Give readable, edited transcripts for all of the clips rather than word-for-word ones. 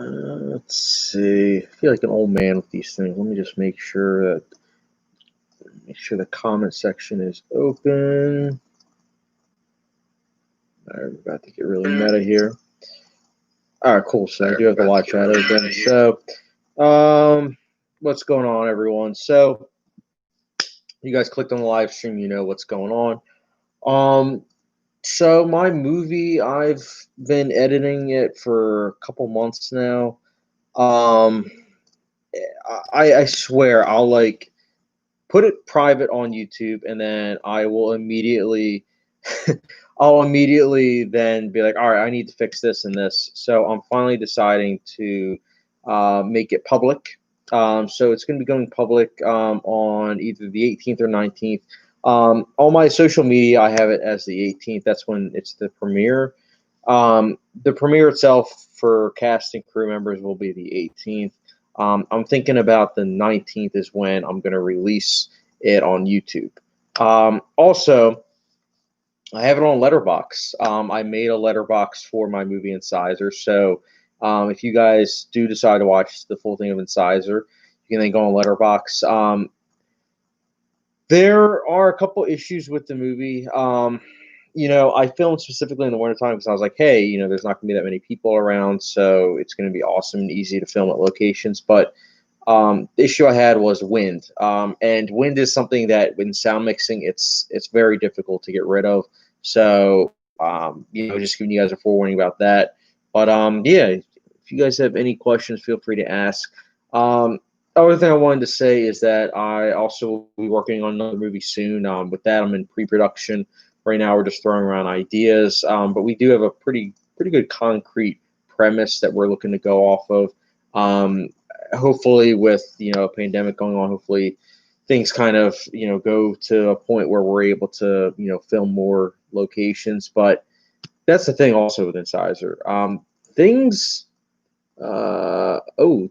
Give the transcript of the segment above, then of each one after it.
Let's see. I feel like an old man with these things. Let me just make sure the comment section is open. I'm about to get really meta here. All right, cool. So I do have the live chat open. So, what's going on, everyone? So, you guys clicked on the live stream. You know what's going on. So my movie, I've been editing it for a couple months now. Um, I swear I'll like put it private on YouTube, and then I will immediately, I'll immediately then be like, all right, I need to fix this and this. So I'm finally deciding to make it public. So it's going to be going public on either the 18th or 19th. On my social media, I have it as the 18th. That's when it's the premiere. The premiere itself for cast and crew members will be the 18th. I'm thinking about the 19th is when I'm going to release it on YouTube. Also, I have it on Letterbox. I made a Letterbox for my movie Incisor. So if you guys do decide to watch the full thing of Incisor, you can then go on Letterbox. There are a couple issues with the movie. I filmed specifically in the wintertime because I was like, hey, there's not going to be that many people around, so it's going to be awesome and easy to film at locations. But the issue I had was wind, and wind is something that in sound mixing, it's very difficult to get rid of. So, just giving you guys a forewarning about that. But yeah, if you guys have any questions, feel free to ask. Other thing I wanted to say is that I also will be working on another movie soon. With that, I'm in pre-production right now. We're just throwing around ideas, but we do have a pretty good concrete premise that we're looking to go off of. Hopefully, with a pandemic going on, hopefully things kind of go to a point where we're able to film more locations. But that's the thing also with Incisor. Things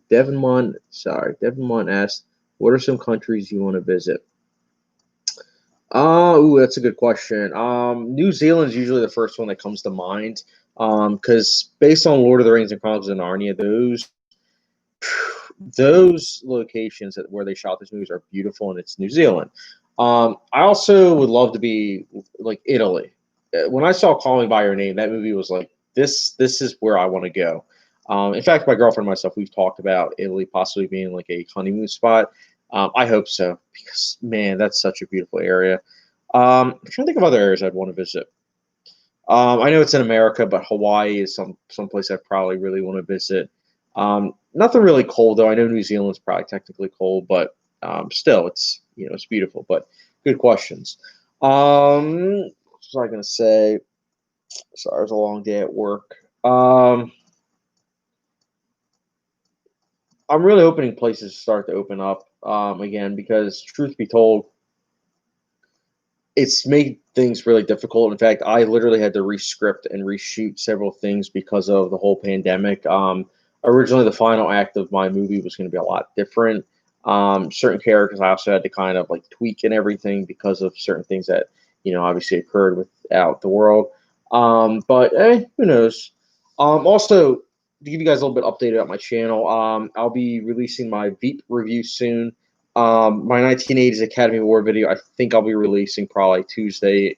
Devin Mon asked, what are some countries you want to visit? That's a good question. New Zealand's usually the first one that comes to mind. Because based on Lord of the Rings and Chronicles of Narnia, those locations where they shot these movies are beautiful, and it's New Zealand. I also would love to be like Italy. When I saw Calling by Your Name, that movie was like, this is where I want to go. In fact, my girlfriend and myself, we've talked about Italy possibly being like a honeymoon spot. I hope so, because man, that's such a beautiful area. I'm trying to think of other areas I'd want to visit. I know it's in America, but Hawaii is someplace I probably really want to visit. Nothing really cold though. I know New Zealand's probably technically cold, but still, it's beautiful. But good questions. What was I gonna say? Sorry, it was a long day at work. I'm really hoping places start to open up again, because truth be told, it's made things really difficult. In fact, I literally had to rescript and reshoot several things because of the whole pandemic. Originally, the final act of my movie was going to be a lot different. Certain characters I also had to kind of like tweak and everything because of certain things that obviously occurred without the world. But who knows? Also, to give you guys a little bit updated about my channel, I'll be releasing my Veep review soon. My 1980s Academy Award video, I think I'll be releasing probably Tuesday,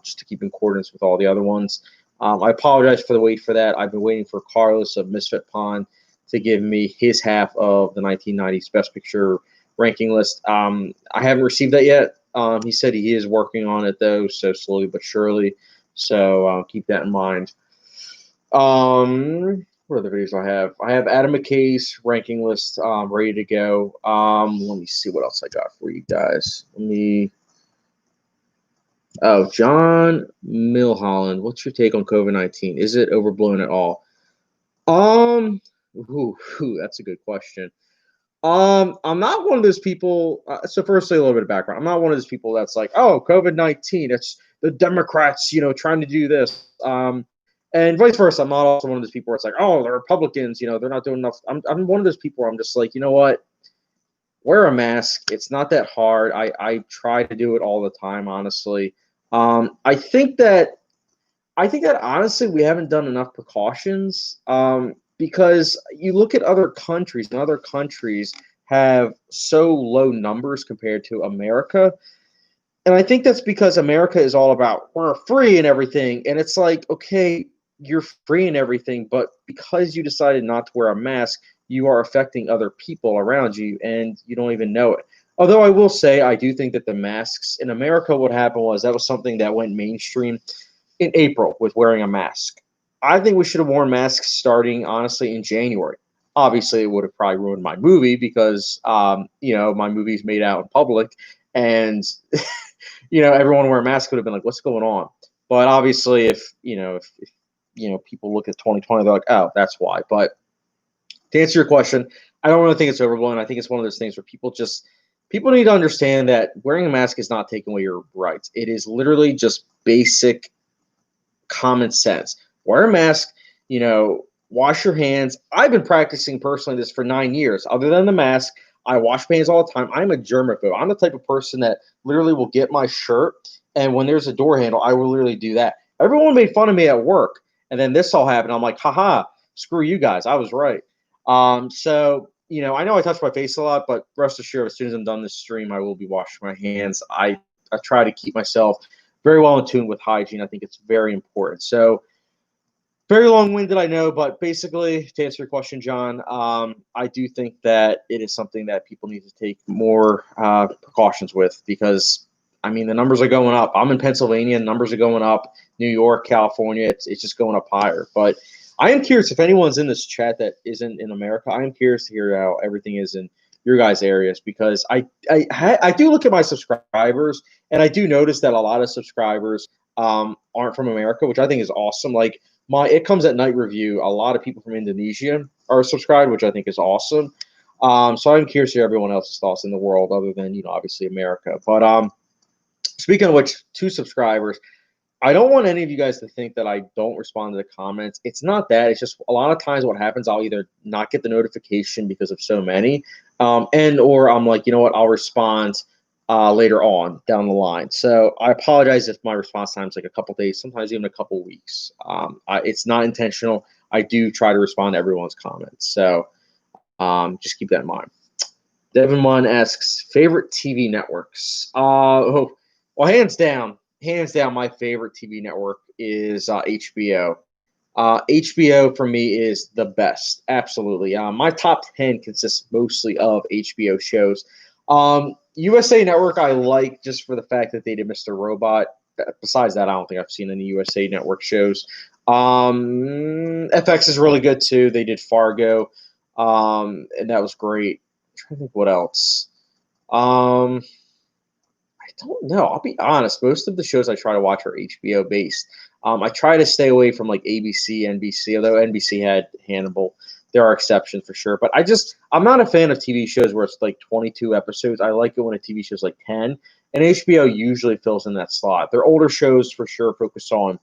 just to keep in accordance with all the other ones. I apologize for the wait for that. I've been waiting for Carlos of Misfit Pond to give me his half of the 1990s Best Picture ranking list. I haven't received that yet. He said he is working on it, though, so slowly but surely. So keep that in mind. What other videos I have? I have Adam McKay's ranking list ready to go. Let me see what else I got for you guys. John Milholland, what's your take on COVID-19? Is it overblown at all? That's a good question. I'm not one of those people. So firstly, a little bit of background. I'm not one of those people that's like, oh, COVID-19, it's the Democrats, trying to do this. And vice versa. I'm not also one of those people where it's like, oh, the Republicans, they're not doing enough. I'm one of those people where I'm just like, you know what? Wear a mask. It's not that hard. I try to do it all the time, honestly. I think that honestly we haven't done enough precautions. because you look at other countries, and other countries have so low numbers compared to America. And I think that's because America is all about we're free and everything. And it's like, okay, you're free and everything, but because you decided not to wear a mask, you are affecting other people around you and you don't even know it. Although I will say, I do think that the masks in America, what happened was that was something that went mainstream in April with wearing a mask. I think we should have worn masks starting, honestly, in January. Obviously, it would have probably ruined my movie because, my movie's made out in public. And everyone wearing masks would have been like, "What's going on?" But obviously, if people look at 2020, they're like, "Oh, that's why." But to answer your question, I don't really think it's overblown. I think it's one of those things where people need to understand that wearing a mask is not taking away your rights. It is literally just basic common sense. Wear a mask. Wash your hands. I've been practicing personally this for 9 years. Other than the mask, I wash my hands all the time. I'm a germaphobe. I'm the type of person that literally will get my shirt, and when there's a door handle, I will literally do that. Everyone made fun of me at work, and then this all happened. I'm like, haha, screw you guys. I was right. I know I touch my face a lot, but rest assured, as soon as I'm done this stream, I will be washing my hands. I try to keep myself very well in tune with hygiene. I think it's very important. So, very long-winded, I know, but basically, to answer your question, John, I do think that it is something that people need to take more precautions with because, I mean, the numbers are going up. I'm in Pennsylvania, numbers are going up. New York, California, it's just going up higher. But I am curious if anyone's in this chat that isn't in America. I am curious to hear how everything is in your guys' areas because I do look at my subscribers and I do notice that a lot of subscribers aren't from America, which I think is awesome. Like my It Comes at Night review, a lot of people from Indonesia are subscribed, which I think is awesome. So I'm curious to hear everyone else's thoughts in the world other than, obviously America. But speaking of which, 2 subscribers, I don't want any of you guys to think that I don't respond to the comments. It's not that. It's just a lot of times what happens, I'll either not get the notification because of so many, or I'm like, you know what, I'll respond later on down the line. So I apologize if my response time is like a couple days, sometimes even a couple weeks. It's not intentional. I do try to respond to everyone's comments. So just keep that in mind. Devin Munn asks, favorite TV networks? Well, hands down, my favorite TV network is HBO. HBO for me is the best, absolutely. My top 10 consists mostly of HBO shows. USA Network I like just for the fact that they did Mr. Robot. Besides that, I don't think I've seen any USA Network shows. FX is really good too. They did Fargo, and that was great. I'm trying to think what else. I don't know. I'll be honest. Most of the shows I try to watch are HBO based. I try to stay away from like ABC, NBC, although NBC had Hannibal. There are exceptions for sure. But I'm not a fan of TV shows where it's like 22 episodes. I like it when a TV show is like 10. And HBO usually fills in that slot. Their older shows for sure focus on,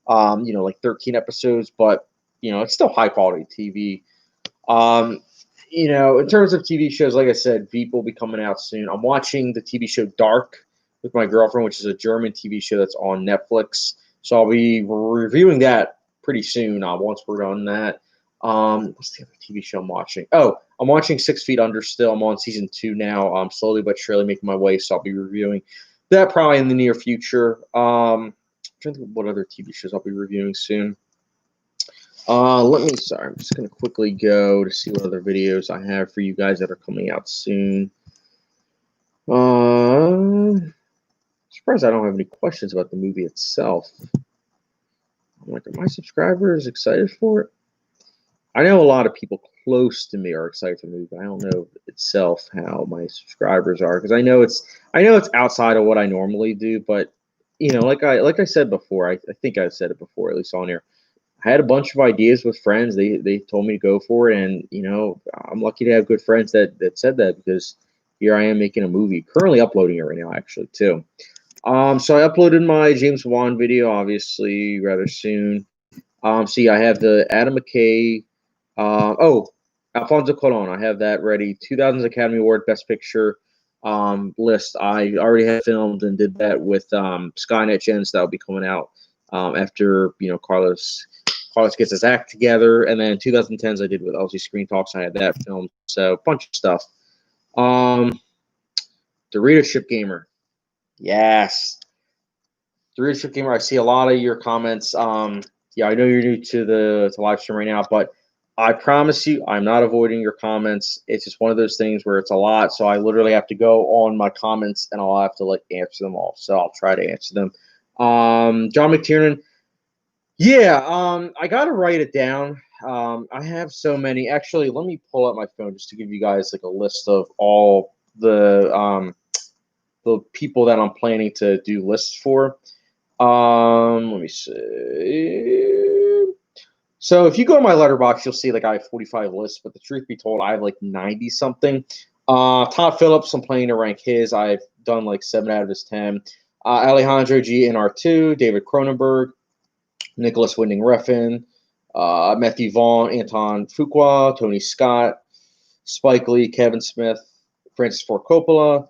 like 13 episodes, but, it's still high quality TV. In terms of TV shows, like I said, Veep will be coming out soon. I'm watching the TV show Dark with my girlfriend, which is a German TV show that's on Netflix. So I'll be reviewing that pretty soon. Once we're done that. What's the other TV show I'm watching? Oh, I'm watching 6 Feet Under still. I'm on season 2 now. I'm slowly but surely making my way, so I'll be reviewing that probably in the near future. I'm trying to think of what other TV shows I'll be reviewing soon. I'm just going to quickly go to see what other videos I have for you guys that are coming out soon. Surprised I don't have any questions about the movie itself. I'm like, are my subscribers excited for it? I know a lot of people close to me are excited for the movie, but I don't know itself how my subscribers are because I know it's outside of what I normally do, but like I said before, I think I said it before, at least on here. I had a bunch of ideas with friends. They told me to go for it, and I'm lucky to have good friends that said that because here I am making a movie, currently uploading it right now, actually too. So I uploaded my James Wan video, obviously, rather soon. See, I have the Adam McKay. Alfonso Cuarón. I have that ready. 2000s Academy Award Best Picture list. I already had filmed and did that with Skynet Gens. That'll be coming out after Carlos Carlos Gets His Act Together, and then 2010s I did with LG Screen Talks. I had that film, so a bunch of stuff. The Readership Gamer. Yes. The Readership Gamer, I see a lot of your comments. Yeah, I know you're new to the live stream right now, but I promise you, I'm not avoiding your comments. It's just one of those things where it's a lot, so I literally have to go on my comments and I'll have to like answer them all. So I'll try to answer them. John McTiernan. Yeah, I gotta write it down. I have so many. Actually, let me pull up my phone just to give you guys like a list of all the people that I'm planning to do lists for. Let me see. So if you go to my letterbox, you'll see like I have 45 lists, but the truth be told, I have like 90 something. Todd Phillips, I'm planning to rank his. I've done like 7 out of his 10. Alejandro G. NR2, David Cronenberg, Nicholas Winding Refn, Matthew Vaughn, Anton Fuqua, Tony Scott, Spike Lee, Kevin Smith, Francis Ford Coppola,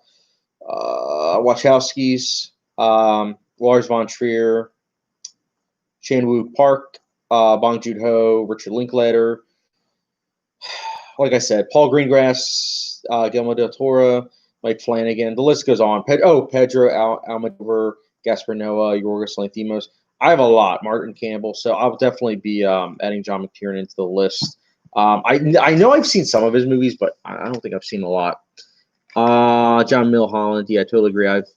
Wachowskis, Lars von Trier, Chan-wook Park, Bong Joon-ho, Richard Linklater. Like I said, Paul Greengrass, Guillermo del Toro, Mike Flanagan. The list goes on. Pedro Almodovar, Gaspar Noé, Yorgos Lanthimos. I have a lot. Martin Campbell. So I'll definitely be adding John McTiernan into the list. I know I've seen some of his movies, but I don't think I've seen a lot. John Milholland. Yeah, I totally agree. I've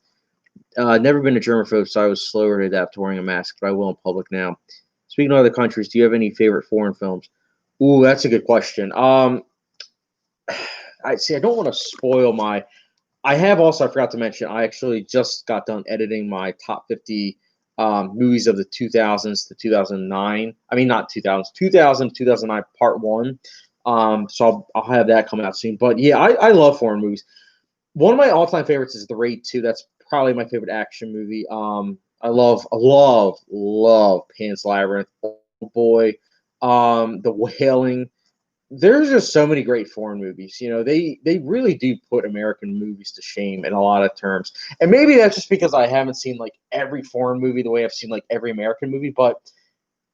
never been a germaphobe, so I was slower to adapt to wearing a mask, but I will in public now. Speaking of other countries, do you have any favorite foreign films? Ooh, that's a good question. I don't want to spoil my. I have also, I forgot to mention, I actually just got done editing my top 50 movies of the 2000s to 2009. I mean, not 2000s, 2000 to 2009, part one. So I'll have that coming out soon. But yeah, I love foreign movies. One of my all-time favorites is The Raid 2. That's probably my favorite action movie. I love Pan's Labyrinth. Oh boy, The Wailing. There's just so many great foreign movies. You know, they really do put American movies to shame in a lot of terms. And maybe that's just because I haven't seen like every foreign movie the way I've seen like every American movie. But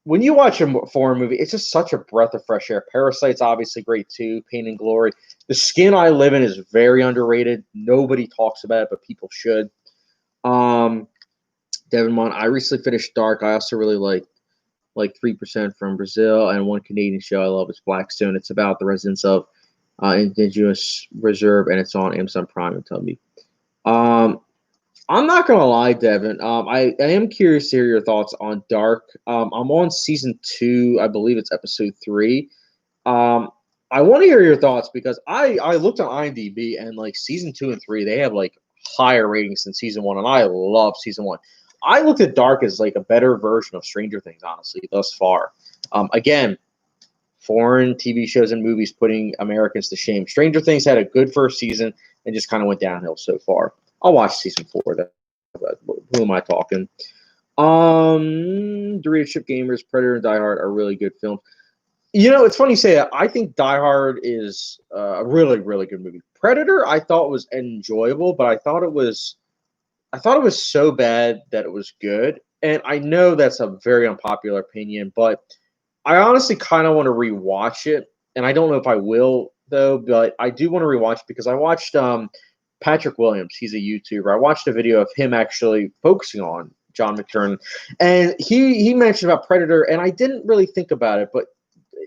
when you watch a foreign movie, it's just such a breath of fresh air. Parasite's obviously great too. Pain and Glory. The Skin I Live In is very underrated. Nobody talks about it, but people should. Devin Mon. I recently finished Dark. I also really like 3% from Brazil, and one Canadian show I love is Blackstone. It's about the residents of Indigenous Reserve, and it's on Amazon Prime. And tell me. I'm not gonna lie, Devin. I am curious to hear your thoughts on Dark. I'm on season 2. I believe it's episode 3. I want to hear your thoughts because I looked on IMDb and like season 2 and 3 they have like higher ratings than season 1, and I love season 1. I looked at Dark as like a better version of Stranger Things, honestly, thus far. Again, foreign TV shows and movies putting Americans to shame. Stranger Things had a good first season and just kind of went downhill so far. I'll watch season 4. Who am I talking? The Readership Gamers, Predator, and Die Hard are really good films. You know, it's funny you say that. I think Die Hard is a really, really good movie. Predator, I thought was enjoyable, but I thought it was so bad that it was good. And I know that's a very unpopular opinion, but I honestly kind of want to rewatch it. And I don't know if I will, though, but I do want to rewatch it because I watched Patrick Williams. He's a YouTuber. I watched a video of him actually focusing on John McTiernan. And he mentioned about Predator, and I didn't really think about it, but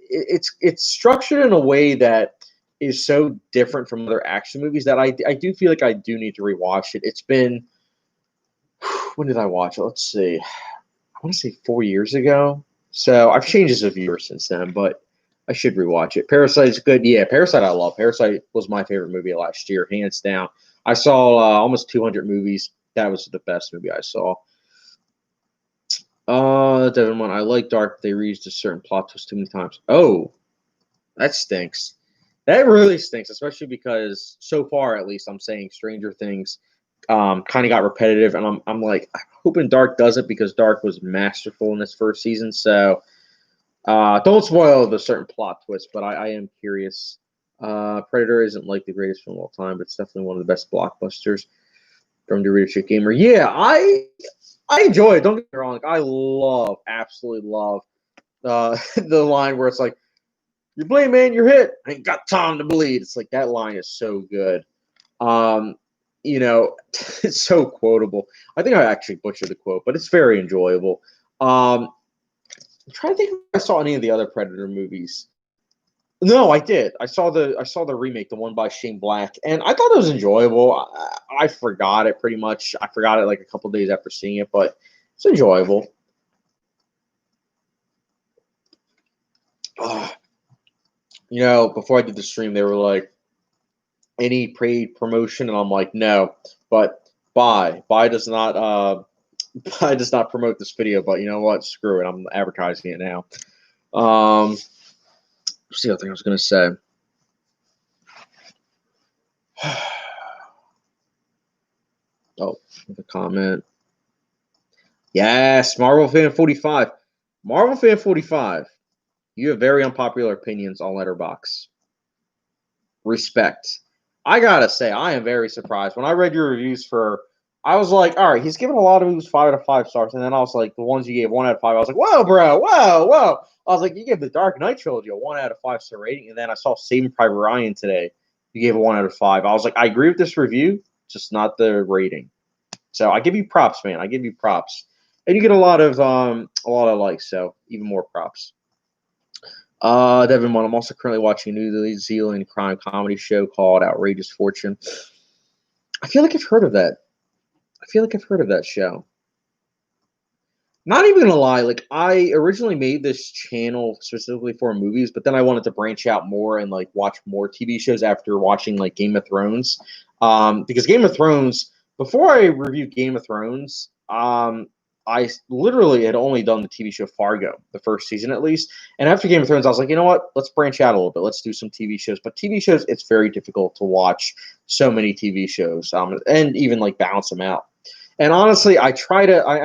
it's structured in a way that is so different from other action movies that I do feel like I do need to rewatch it. It's been – when did I watch it? Let's see. I want to say 4 years ago. So I've changed as a viewer since then, but I should rewatch it. Parasite is good. Yeah, Parasite I love. Parasite was my favorite movie last year, hands down. I saw almost 200 movies. That was the best movie I saw. Devin One, I like Dark. They reused a certain plot twist too many times. Oh, that stinks. That really stinks, especially because so far, at least, I'm saying Stranger Things kind of got repetitive, and I'm like, I'm hoping Dark doesn't because Dark was masterful in this first season. So don't spoil the certain plot twist, but I am curious. Predator isn't like the greatest film of all time, but it's definitely one of the best blockbusters from the Readership Gamer. Yeah, I enjoy it. Don't get me wrong. Like, I absolutely love the line where it's like, "You bleed, man, you're hit. I ain't got time to bleed." It's like that line is so good. Um, it's so quotable. I think I actually butchered the quote, but it's very enjoyable. I'm trying to think if I saw any of the other Predator movies. No, I did. I saw the remake, the one by Shane Black, and I thought it was enjoyable. I forgot it pretty much. I forgot it like a couple days after seeing it, but it's enjoyable. Uh, before I did the stream, they were like, "Any paid promotion?" And I'm like, "No." But buy does not buy does not promote this video. But you know what? Screw it. I'm advertising it now. What's the other thing I was gonna say? Oh, the comment. Yes, Marvel Fan 45. Marvel Fan 45. You have very unpopular opinions on Letterbox. Respect. I gotta say, I am very surprised. When I read your reviews I was like, all right, he's given a lot of movies 5 out of 5 stars, and then I was like, the ones you gave 1 out of 5, I was like, whoa, bro, whoa. I was like, you gave the Dark Knight trilogy a 1 out of 5 star rating, and then I saw Saving Private Ryan today. You gave a 1 out of 5. I was like, I agree with this review, just not the rating. So I give you props, man. I give you props, and you get a lot of likes. So even more props. Devin One. I'm also currently watching a New Zealand crime comedy show called Outrageous Fortune. I feel like I've heard of that. I feel like I've heard of that show. Not even gonna lie, like I originally made this channel specifically for movies, but then I wanted to branch out more and like watch more TV shows after watching like Game of Thrones. Because Game of Thrones, before I reviewed Game of Thrones, I literally had only done the TV show Fargo, the first season at least. And after Game of Thrones, I was like, you know what? Let's branch out a little bit. Let's do some TV shows. But TV shows, it's very difficult to watch so many TV shows, and even like balance them out. And honestly, I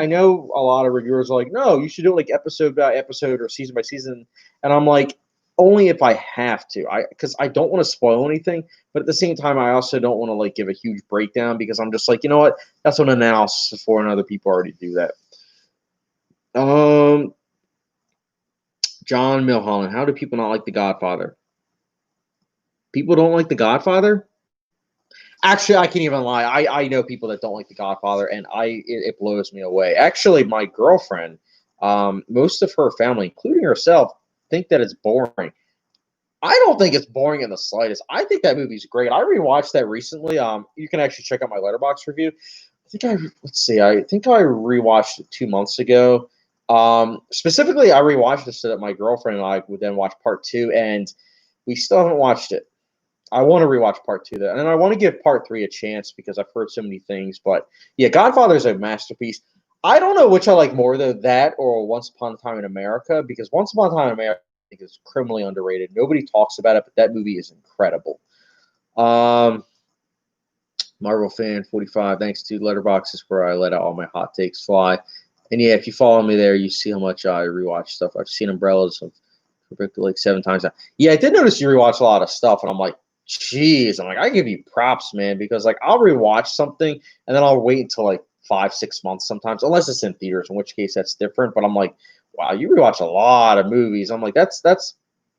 know a lot of reviewers are like, no, you should do it like episode by episode or season by season. And I'm like, only if I have to. Because I don't want to spoil anything, but at the same time, I also don't want to like give a huge breakdown because I'm just like, you know what? That's what analysis is for, and other people already do that. Um, John Milholland, how do people not like The Godfather? People don't like The Godfather? Actually, I can't even lie. I know people that don't like The Godfather, and it blows me away. Actually, my girlfriend, most of her family, including herself, think that it's boring. I don't think it's boring in the slightest. I think that movie's great. I rewatched that recently. You can actually check out my Letterboxd review. Let's see. I think I rewatched it 2 months ago. Specifically, I rewatched it so that my girlfriend and I would then watch part two, and we still haven't watched it. I want to rewatch part two, though, and I want to give part three a chance because I've heard so many things. But yeah, Godfather is a masterpiece. I don't know which I like more, though, that or Once Upon a Time in America, because Once Upon a Time in America I think is criminally underrated. Nobody talks about it, but that movie is incredible. Um, Marvel Fan 45, thanks to Letterboxd where I let out all my hot takes fly. And yeah, if you follow me there, you see how much I rewatch stuff. I've seen Umbrellas of like 7 times now. Yeah, I did notice you rewatch a lot of stuff, and I'm like, jeez, I'm like, I give you props, man, because like I'll rewatch something and then I'll wait until like 5, 6 months sometimes, unless it's in theaters, in which case that's different. But I'm like, wow, you rewatch a lot of movies. I'm like, that's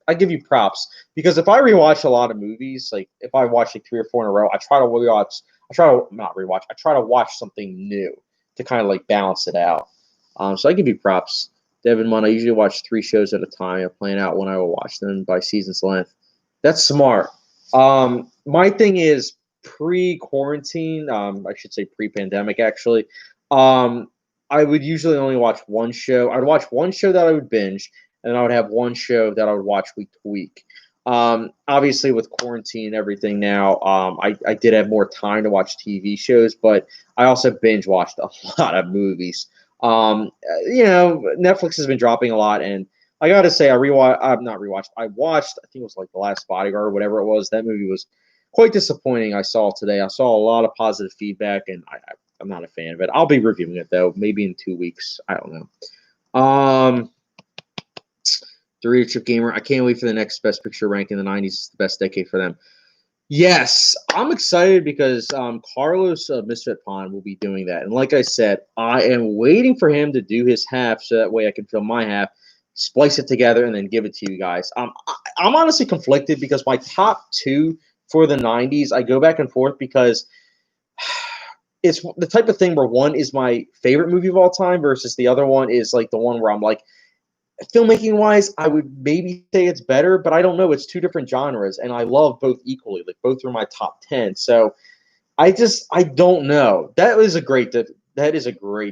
I give you props because if I rewatch a lot of movies, like if I watch like 3 or 4 in a row, I try to not rewatch, I try to watch something new to kind of like balance it out. So I give you props. Devin Munn, I usually watch 3 shows at a time. I plan out when I will watch them by season's length. That's smart. My thing is pre-quarantine, I should say pre-pandemic actually. Um, I would usually only watch one show. I'd watch one show that I would binge, and I would have one show that I would watch week to week. Obviously with quarantine and everything now, I did have more time to watch TV shows, but I also binge watched a lot of movies. Netflix has been dropping a lot, and I gotta say, I'm not rewatched. I watched. I think it was like The Last Bodyguard or whatever it was. That movie was quite disappointing. I saw today. I saw a lot of positive feedback, and I'm not a fan of it. I'll be reviewing it though, maybe in 2 weeks. I don't know. The Readership Gamer. I can't wait for the next Best Picture rank in the '90s. It's the best decade for them. Yes, I'm excited because Carlos Misfit Pond will be doing that. And like I said, I am waiting for him to do his half so that way I can film my half splice it together, and then give it to you guys. I'm honestly conflicted because my top two for the 90s, I go back and forth because it's the type of thing where one is my favorite movie of all time versus the other one is like the one where I'm like, filmmaking wise, I would maybe say it's better, but I don't know. It's two different genres, and I love both equally. Like both are my top 10. So I don't know. That is a great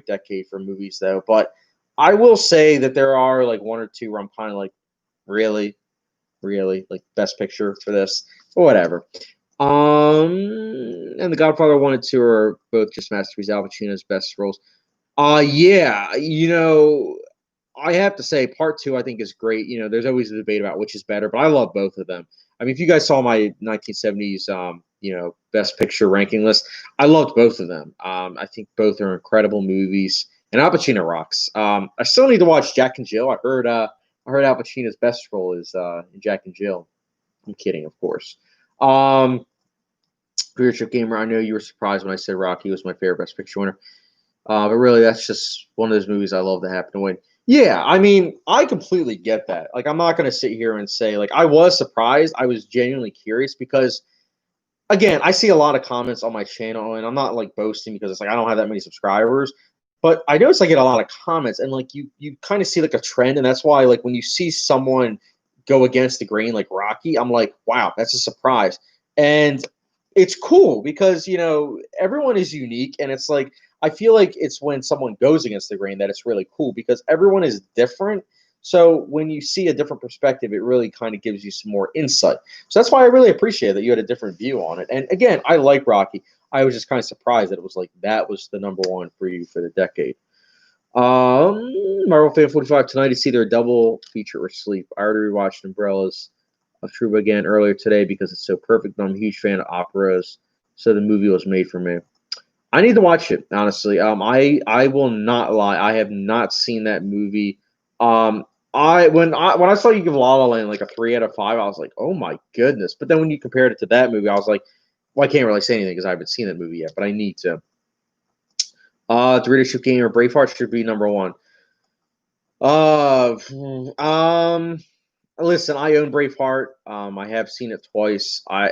decade for movies though. But I will say that there are like one or two where I'm kind of like, really, really like best picture for this, or whatever. And The Godfather 1 and 2 are both just masterpieces. Al Pacino's best roles. Yeah, I have to say, part two I think is great. There's always a debate about which is better, but I love both of them. I mean, if you guys saw my 1970s, best picture ranking list, I loved both of them. I think both are incredible movies, and Al Pacino rocks. I still need to watch Jack and Jill. I heard Al Pacino's best role is in Jack and Jill. I'm kidding, of course. Leadership Gamer, I know you were surprised when I said Rocky was my favorite best picture winner. But really, that's just one of those movies I love that happen to win. Yeah, I mean, I completely get that. Like, I'm not going to sit here and say, like, I was surprised. I was genuinely curious because, again, I see a lot of comments on my channel, and I'm not, like, boasting because it's like I don't have that many subscribers. But I notice I get a lot of comments, and, like, you kind of see, like, a trend, and that's why, like, when you see someone go against the grain like Rocky, I'm like, wow, that's a surprise. And it's cool because, everyone is unique, and it's like, I feel like it's when someone goes against the grain that it's really cool because everyone is different. So when you see a different perspective, it really kind of gives you some more insight. So that's why I really appreciate that you had a different view on it. And again, I like Rocky. I was just kind of surprised that it was like that was the number one for you for the decade. Marvel Fan 45 tonight is either a double feature or sleep. I already rewatched Umbrellas of Truba again earlier today because it's so perfect. But I'm a huge fan of operas, so the movie was made for me. I need to watch it, honestly. I will not lie. I have not seen that movie. When I saw you give La La Land like a 3 out of 5, I was like, oh my goodness. But then when you compared it to that movie, I was like, well, I can't really say anything because I haven't seen that movie yet, but I need to. The Readership Game or Braveheart should be number one. Listen, I own Braveheart. I have seen it twice. I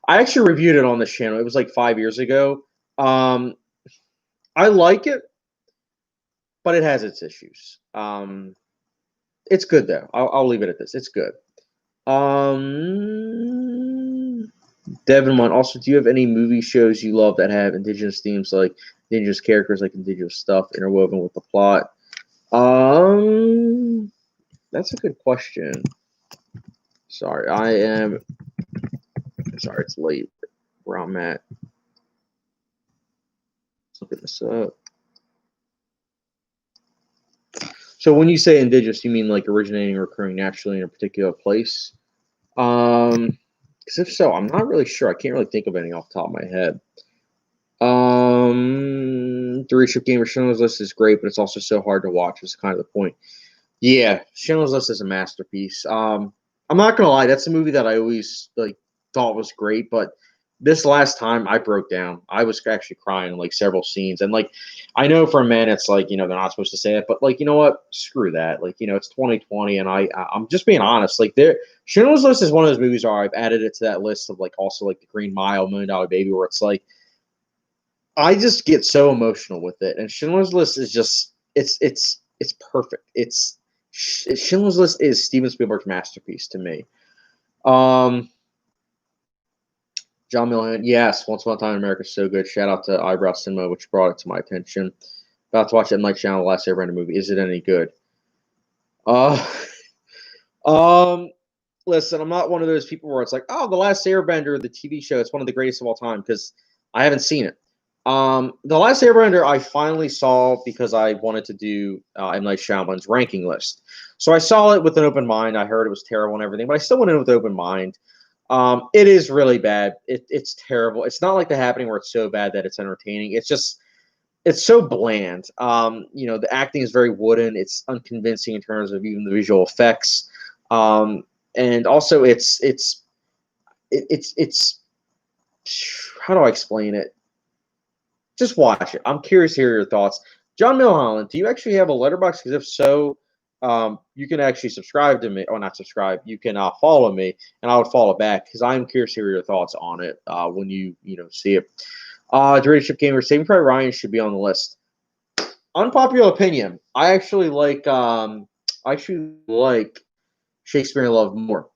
actually reviewed it on this channel. It was like 5 years ago. I like it, but it has its issues. It's good though. I'll leave it at this. It's good. Devin one. Also, do you have any movie shows you love that have indigenous themes, like indigenous characters, like indigenous stuff interwoven with the plot? That's a good question. Sorry, it's late where I'm at. Let's look at this up. So when you say indigenous, you mean like originating or occurring naturally in a particular place? Because if so, I'm not really sure. I can't really think of any off the top of my head. The Reshoot Gamer Schindler's List is great, but it's also so hard to watch. Is kind of the point. Yeah, Schindler's List is a masterpiece. I'm not gonna lie, that's a movie that I always thought was great, but this last time I broke down. I was actually crying in like several scenes, and like I know for a man it's like they're not supposed to say it, but like you know what, screw that. Like it's 2020, and I'm just being honest. Like Schindler's List is one of those movies where I've added it to that list of like also like The Green Mile, $1 Million Baby, where it's like I just get so emotional with it, and Schindler's List is just it's perfect. Schindler's List is Steven Spielberg's masterpiece to me. John Milhan, yes, Once Upon a Time in America is so good. Shout out to Eyebrow Cinema, which brought it to my attention. About to watch that Mike Shyamalan, The Last Airbender movie. Is it any good? Uh, listen, I'm not one of those people where it's like, oh, The Last Airbender, the TV show, it's one of the greatest of all time because I haven't seen it. The Last Airbender I finally saw because I wanted to do M. Night Shyamalan's ranking list. So I saw it with an open mind. I heard it was terrible and everything, but I still went in with an open mind. It is really bad. It's terrible. It's not like The Happening where it's so bad that it's entertaining. It's so bland. The acting is very wooden. It's unconvincing in terms of even the visual effects. And also it's how do I explain it? Just watch it. I'm curious to hear your thoughts. John Milholland, do you actually have a letterbox? Because if so, you can actually subscribe to me, or not subscribe. You can follow me, and I would follow back because I'm curious to hear your thoughts on it when you see it. Directorship Gamer, Saving Private Ryan should be on the list. Unpopular opinion. I actually like Shakespeare in Love more.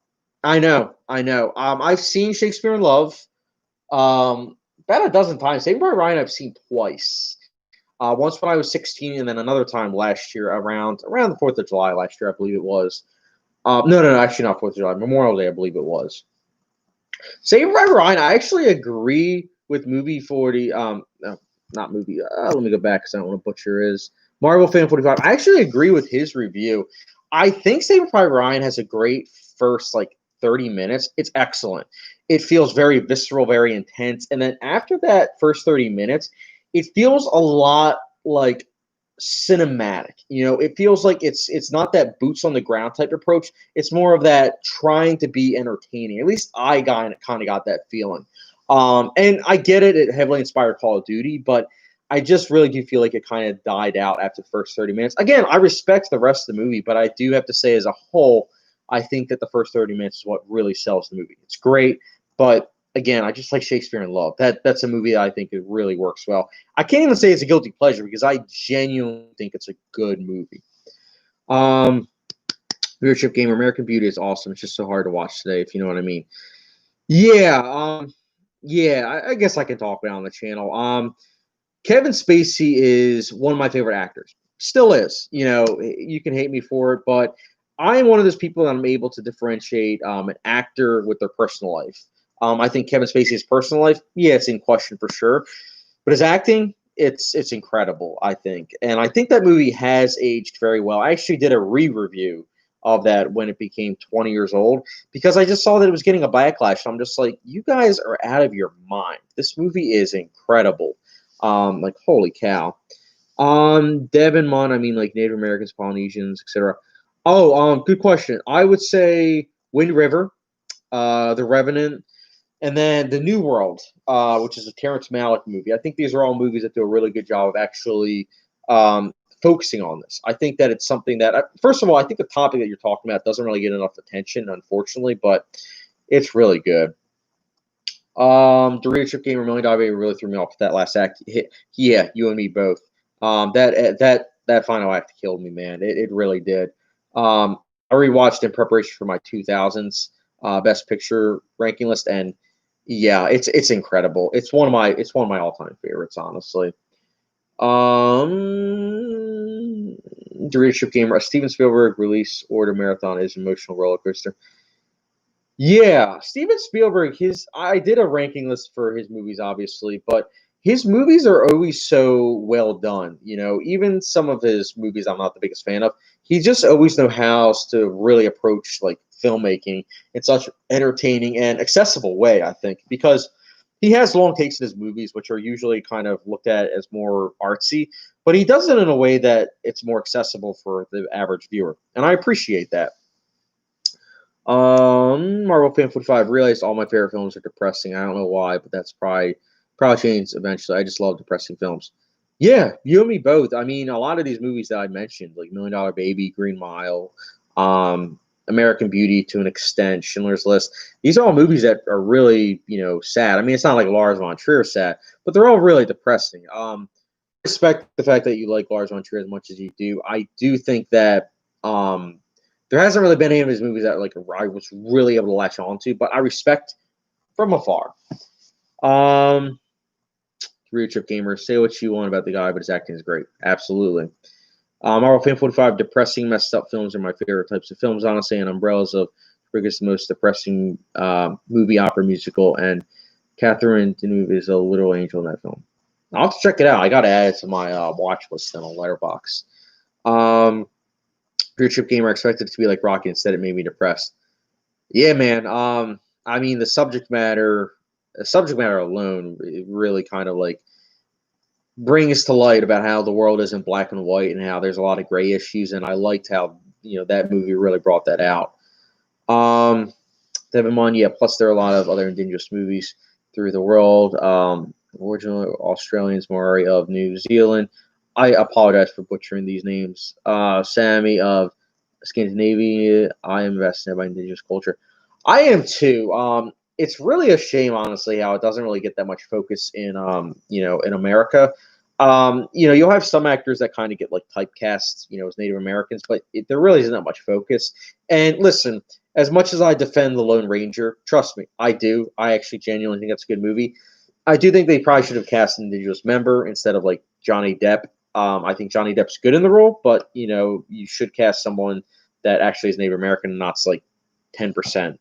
I know, I know. I've seen Shakespeare in Love about a dozen times. Saving Private Ryan I've seen twice. Once when I was 16, and then another time last year around the 4th of July last year, I believe it was. No, actually not 4th of July, Memorial Day, I believe it was. Saving Private Ryan, I actually agree with movie 40. No, not movie. Let me go back because I don't want to butcher his Marvel Fan 45. I actually agree with his review. I think Saving Private Ryan has a great first 30 minutes. It's excellent. It feels very visceral, very intense, and then after that first 30 minutes, it feels a lot like cinematic. It feels like it's not that boots on the ground type approach. It's more of that trying to be entertaining. At least I kind of got that feeling. And I get it; it heavily inspired Call of Duty, but I just really do feel like it kind of died out after the first 30 minutes. Again, I respect the rest of the movie, but I do have to say, as a whole, I think that the first 30 minutes is what really sells the movie. It's great, but again, I just like Shakespeare in Love. That's a movie that I think it really works well. I can't even say it's a guilty pleasure because I genuinely think it's a good movie. Viewership Game American Beauty is awesome. It's just so hard to watch today, if you know what I mean. Yeah, yeah. I guess I can talk about it on the channel. Kevin Spacey is one of my favorite actors. Still is. You can hate me for it, but I am one of those people that I'm able to differentiate an actor with their personal life. I think Kevin Spacey's personal life, yeah, it's in question for sure, but his acting, it's incredible. I think, and I think that movie has aged very well. I actually did a re-review of that when it became 20 years old because I just saw that it was getting a backlash. I'm just like, you guys are out of your mind. This movie is incredible. Holy cow. Devon Mon, I mean, like Native Americans, Polynesians, etc. Oh, good question. I would say Wind River, The Revenant, and then The New World, which is a Terrence Malick movie. I think these are all movies that do a really good job of actually focusing on this. I think that it's something that, first of all, I think the topic that you're talking about doesn't really get enough attention, unfortunately, but it's really good. Dorito Chip Gamer $1 million Baby really threw me off with that last act. Yeah, you and me both. That final act killed me, man. It really did. I rewatched in preparation for my 2000s Best Picture ranking list, and yeah, it's incredible. It's one of my all time favorites, honestly. Dorito Chip Gamer, a Steven Spielberg release order marathon is an emotional roller coaster. Yeah, Steven Spielberg, I did a ranking list for his movies, obviously, but his movies are always so well done. Even some of his movies I'm not the biggest fan of. He just always know how to really approach filmmaking in such entertaining and accessible way, I think, because he has long takes in his movies, which are usually kind of looked at as more artsy, but he does it in a way that it's more accessible for the average viewer, and I appreciate that. Marvel Fan 45 realized all my favorite films are depressing. I don't know why, but that's probably change eventually. I just love depressing films. Yeah, you and me both. I mean, a lot of these movies that I mentioned, like $1 Million Baby, Green Mile, American Beauty to an extent, Schindler's List. These are all movies that are really, sad. I mean, it's not like Lars von Trier sad, but they're all really depressing. Respect the fact that you like Lars von Trier as much as you do. I do think that there hasn't really been any of his movies that I was really able to latch on to, but I respect from afar. Real Trip Gamer, say what you want about the guy, but his acting is great. Absolutely. Marvel Fan 45, depressing, messed up films are my favorite types of films, honestly, and Umbrellas of biggest, most depressing movie, opera, musical, and Catherine Deneuve is a literal angel in that film. I'll have to check it out. I got to add it to my watch list then on Letterboxd. Real Trip Gamer, expected it to be like Rocky, instead it made me depressed. Yeah, man. I mean, the subject matter alone, it really kind of brings to light about how the world isn't black and white and how there's a lot of gray issues. And I liked how that movie really brought that out. Devin Mon, yeah. Plus, there are a lot of other indigenous movies through the world. Original Australians, Maori of New Zealand. I apologize for butchering these names. Sammy of Scandinavia. I am fascinated by indigenous culture. I am too. It's really a shame, honestly, how it doesn't really get that much focus in, in America. You'll have some actors that kind of get like typecast, as Native Americans, but there really isn't that much focus. And listen, as much as I defend The Lone Ranger, trust me, I do. I actually genuinely think that's a good movie. I do think they probably should have cast an indigenous member instead of like Johnny Depp. I think Johnny Depp's good in the role, but you should cast someone that actually is Native American and not like 10%.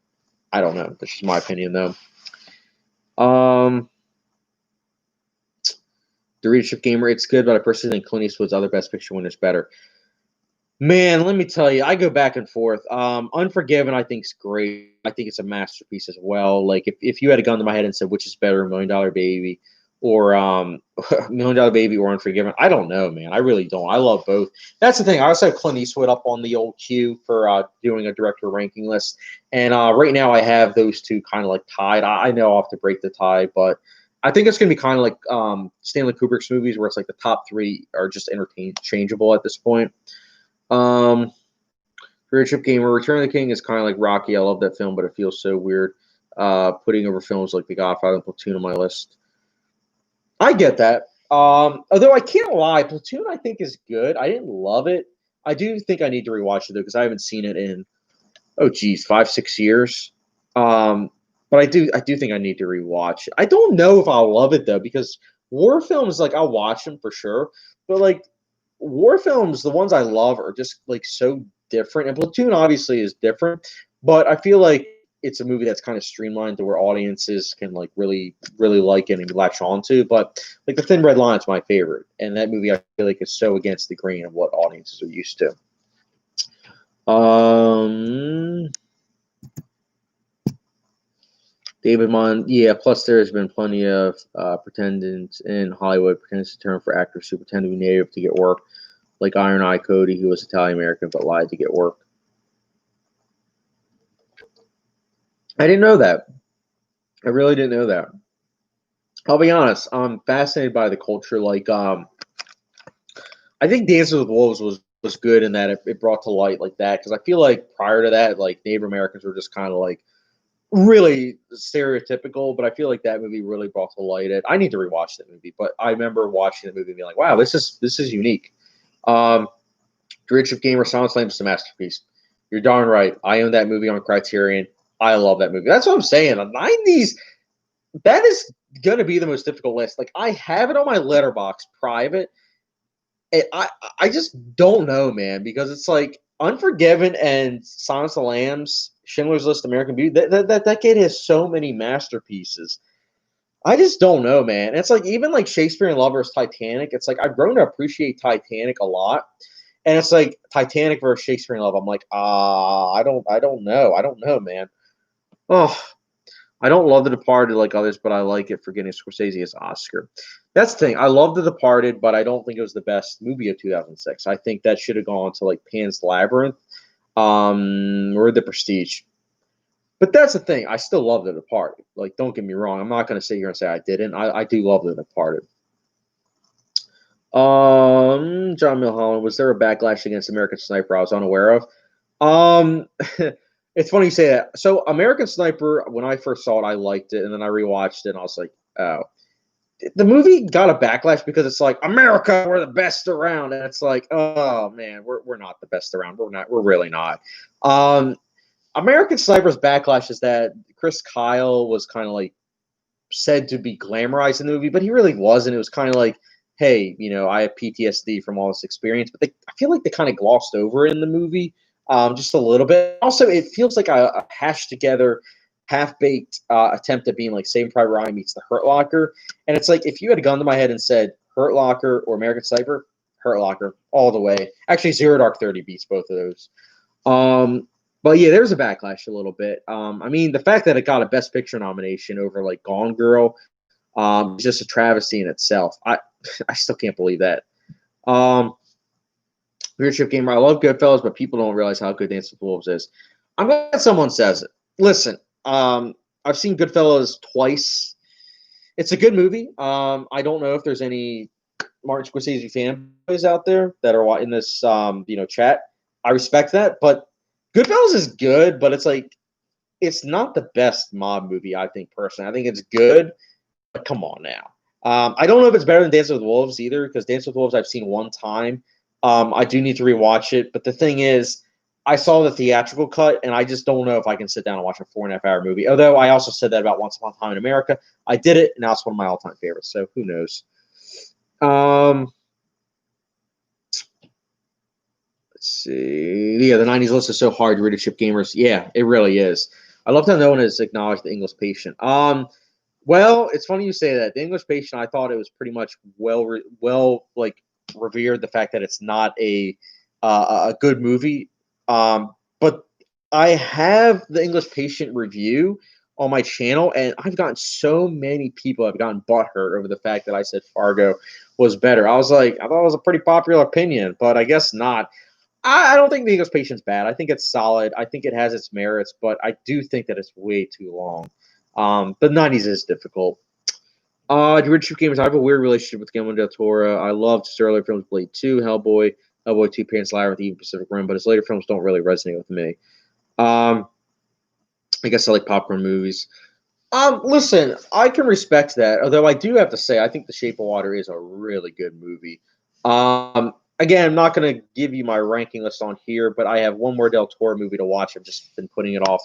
I don't know. That's just my opinion, though. The Readership Gamer, it's good, but I personally think Clint Eastwood's other Best Picture winner is better. Man, let me tell you, I go back and forth. Unforgiven, I think is great. I think it's a masterpiece as well. Like if you had a gun to my head and said which is better, Million Dollar Baby or Million Dollar Baby or Unforgiven, I don't know, man. I really don't. I love both. That's the thing. I also have Clint Eastwood up on the old queue for doing a director ranking list, and right now I have those two kind of like tied. I know I'll have to break the tie, but I think it's going to be kind of like Stanley Kubrick's movies, where it's like the top three are just interchangeable at this point. Readership Gamer, Return of the King is kind of like Rocky. I love that film, but it feels so weird putting over films like The Godfather and Platoon on my list. I get that. Although I can't lie, Platoon I think is good. I didn't love it. I do think I need to rewatch it though because I haven't seen it in 5-6 years. But I do think I need to rewatch it. I don't know if I'll love it though because war films like I'll watch them for sure, but like war films, the ones I love are just like so different. And Platoon obviously is different, but I feel like it's a movie that's kind of streamlined to where audiences can like really, really like it and latch onto. But like The Thin Red Line is my favorite, and that movie I feel like is so against the grain of what audiences are used to. David Mon, yeah. Plus, there has been plenty of pretenders in Hollywood pretending to turn for actors who pretend to be native to get work, like Iron Eye Cody, who was Italian American but lied to get work. I didn't know that. I really didn't know that. I'll be honest. I'm fascinated by the culture. Like, I think Dances with Wolves was good in that it brought to light like that because I feel like prior to that, like Native Americans were just kind of like really stereotypical. But I feel like that movie really brought to light it. I need to rewatch that movie, but I remember watching the movie and being like, "Wow, this is unique." Rich of Gamer Silent Slam is a masterpiece. You're darn right. I own that movie on Criterion. I love that movie. That's what I'm saying. The 90s, that is going to be the most difficult list. Like, I have it on my letterbox private. And I just don't know, man, because it's like Unforgiven and Silence of the Lambs, Schindler's List, American Beauty. That kid has so many masterpieces. I just don't know, man. And it's like even like Shakespeare in Love versus Titanic. It's like I've grown to appreciate Titanic a lot, and it's like Titanic versus Shakespeare in Love. I'm like, I don't know, man. Oh, I don't love The Departed like others, but I like it for getting Scorsese's Oscar. That's the thing. I love The Departed, but I don't think it was the best movie of 2006. I think that should have gone to like Pan's Labyrinth, or The Prestige. But that's the thing. I still love The Departed. Like, don't get me wrong. I'm not going to sit here and say I didn't. I do love The Departed. John Milholland, was there a backlash against American Sniper I was unaware of? It's funny you say that. So American Sniper, when I first saw it, I liked it, and then I rewatched it, and I was like, oh. The movie got a backlash because it's like, America, we're the best around. And it's like, oh, man, we're not the best around. We're really not. American Sniper's backlash is that Chris Kyle was kind of like said to be glamorized in the movie, but he really wasn't. It was kind of like, hey, I have PTSD from all this experience, but I feel like they kind of glossed over it in the movie just a little bit. Also, it feels like a hashed together, half baked attempt at being like Saving Private Ryan meets The Hurt Locker, and it's like if you had a gun to my head and said Hurt Locker or American Sniper, Hurt Locker all the way. Actually, Zero Dark 30 beats both of those. But yeah, there's a backlash a little bit. I mean, the fact that it got a Best Picture nomination over like Gone Girl, is just a travesty in itself. I still can't believe that. Leadership Gamer, I love Goodfellas, but people don't realize how good Dance with Wolves is. I'm glad someone says it. Listen, I've seen Goodfellas twice. It's a good movie. I don't know if there's any Martin Scorsese fanboys out there that are in this chat. I respect that, but Goodfellas is good, but it's not the best mob movie, I think, personally. I think it's good, but come on now. I don't know if it's better than Dancing with Wolves either, because Dancing with Wolves I've seen one time. I do need to rewatch it, but the thing is, I saw the theatrical cut, and I just don't know if I can sit down and watch a 4.5-hour movie. Although I also said that about Once Upon a Time in America. I did it, and now it's one of my all-time favorites, so who knows. Let's see. Yeah, the 90s list is so hard to read to chip gamers. Yeah, it really is. I love how no one has acknowledged the English Patient. Well, it's funny you say that. The English Patient, I thought it was pretty much revered the fact that it's not a good movie. But I have the English Patient review on my channel, and I've gotten so many people have gotten butthurt over the fact that I said Fargo was better. I thought it was a pretty popular opinion, but I guess not. I don't think the English Patient's bad. I think it's solid. I think it has its merits, but I do think that it's way too long. The 90s is difficult. Richard Gamers, I have a weird relationship with Guillermo del Toro. I loved his earlier films, Blade 2, Hellboy 2, Pan's Labyrinth, even Pacific Rim, but his later films don't really resonate with me. I guess I like popcorn movies. Listen, I can respect that, although I do have to say I think The Shape of Water is a really good movie. Again, I'm not going to give you my ranking list on here, but I have one more Del Toro movie to watch. I've just been putting it off.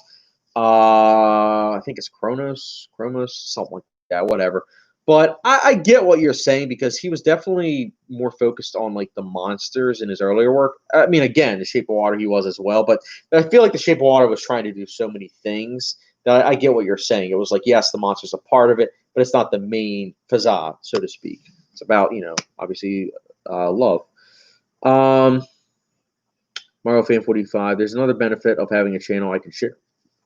I think it's Kronos, something like that, whatever. But I get what you're saying, because he was definitely more focused on like the monsters in his earlier work. I mean, again, The Shape of Water he was as well, but I feel like The Shape of Water was trying to do so many things that I get what you're saying. It was like, yes, the monster's a part of it, but it's not the main facade, so to speak. It's about, obviously love. Mario Fan 45. There's another benefit of having a channel I can share.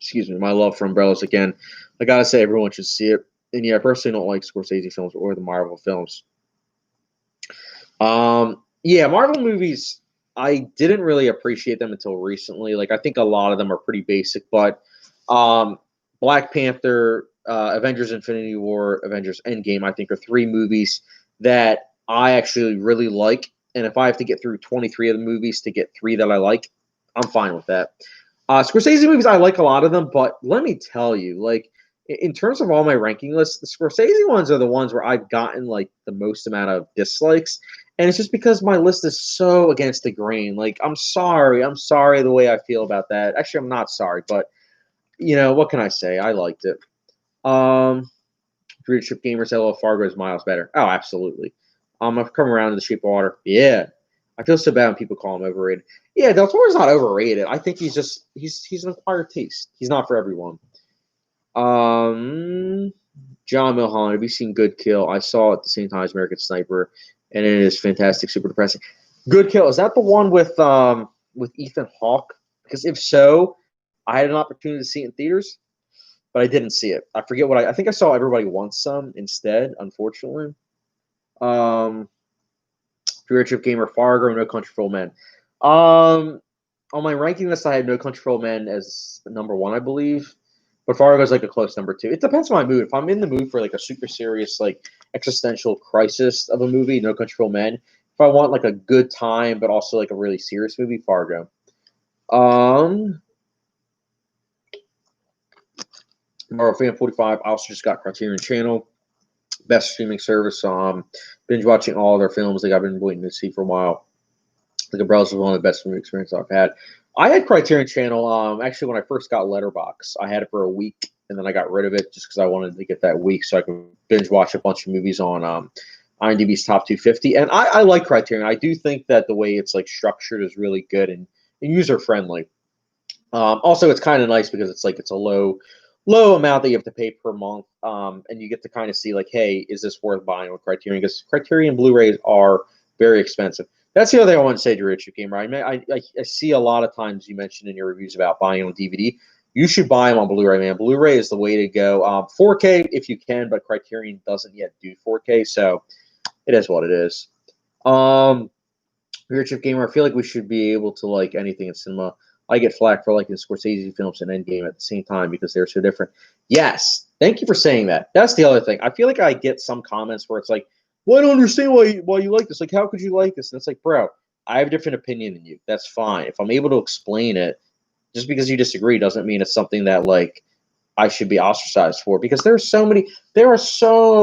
Excuse me, my love for Umbrellas again. I gotta say, everyone should see it. And yeah, I personally don't like Scorsese films or the Marvel films. Yeah, Marvel movies, I didn't really appreciate them until recently. Like, I think a lot of them are pretty basic, but Black Panther, Avengers Infinity War, Avengers Endgame, I think are three movies that I actually really like. And if I have to get through 23 of the movies to get three that I like, I'm fine with that. Scorsese movies, I like a lot of them, but let me tell you, like, in terms of all my ranking lists, the Scorsese ones are the ones where I've gotten like the most amount of dislikes. And it's just because my list is so against the grain. Like, I'm sorry the way I feel about that. Actually, I'm not sorry, but what can I say? I liked it. Readership Gamers, LL Fargo is miles better. Oh, absolutely. I've come around to The Shape of Water. Yeah. I feel so bad when people call him overrated. Yeah, Del Toro's not overrated. I think he's an acquired taste. He's not for everyone. John Milholland, have you seen Good Kill? I saw it at the same time as American Sniper, and it is fantastic, super depressing. Good Kill, is that the one with Ethan Hawke? Because if so, I had an opportunity to see it in theaters, but I didn't see it. I forget what I think I saw Everybody Wants Some instead, unfortunately. Chip Gamer, Fargo, No Country for Old Men. On my ranking list, I had No Country for Old Men as number one, I believe. But Fargo's like a close number two. It depends on my mood. If I'm in the mood for like a super serious, like existential crisis of a movie, No Country for Old Men. If I want like a good time, but also like a really serious movie, Fargo. Marvel Fan 45. I also just got Criterion Channel, best streaming service. Binge watching all of their films. Like I've been waiting to see for a while. Like Umbrellas was one of the best movie experiences I've had. I had Criterion Channel. Actually, when I first got Letterboxd, I had it for a week, and then I got rid of it just because I wanted to get that week so I could binge watch a bunch of movies on IMDb's Top 250. And I like Criterion. I do think that the way it's like structured is really good and user friendly. Also, it's kind of nice because it's a low amount that you have to pay per month, and you get to kind of see like, hey, is this worth buying with Criterion? Because Criterion Blu-rays are very expensive. That's the other thing I want to say to Richard Gamer. I see a lot of times you mentioned in your reviews about buying on DVD. You should buy them on Blu-ray, man. Blu-ray is the way to go. 4K if you can, but Criterion doesn't yet do 4K, so it is what it is. Richard Gamer, I feel like we should be able to like anything in cinema. I get flack for liking Scorsese films and Endgame at the same time because they're so different. Yes, thank you for saying that. That's the other thing. I feel like I get some comments where it's like, well, I don't understand why you like this. Like, how could you like this? And it's like, bro, I have a different opinion than you. That's fine. If I'm able to explain it, just because you disagree doesn't mean it's something that like I should be ostracized for. Because there are so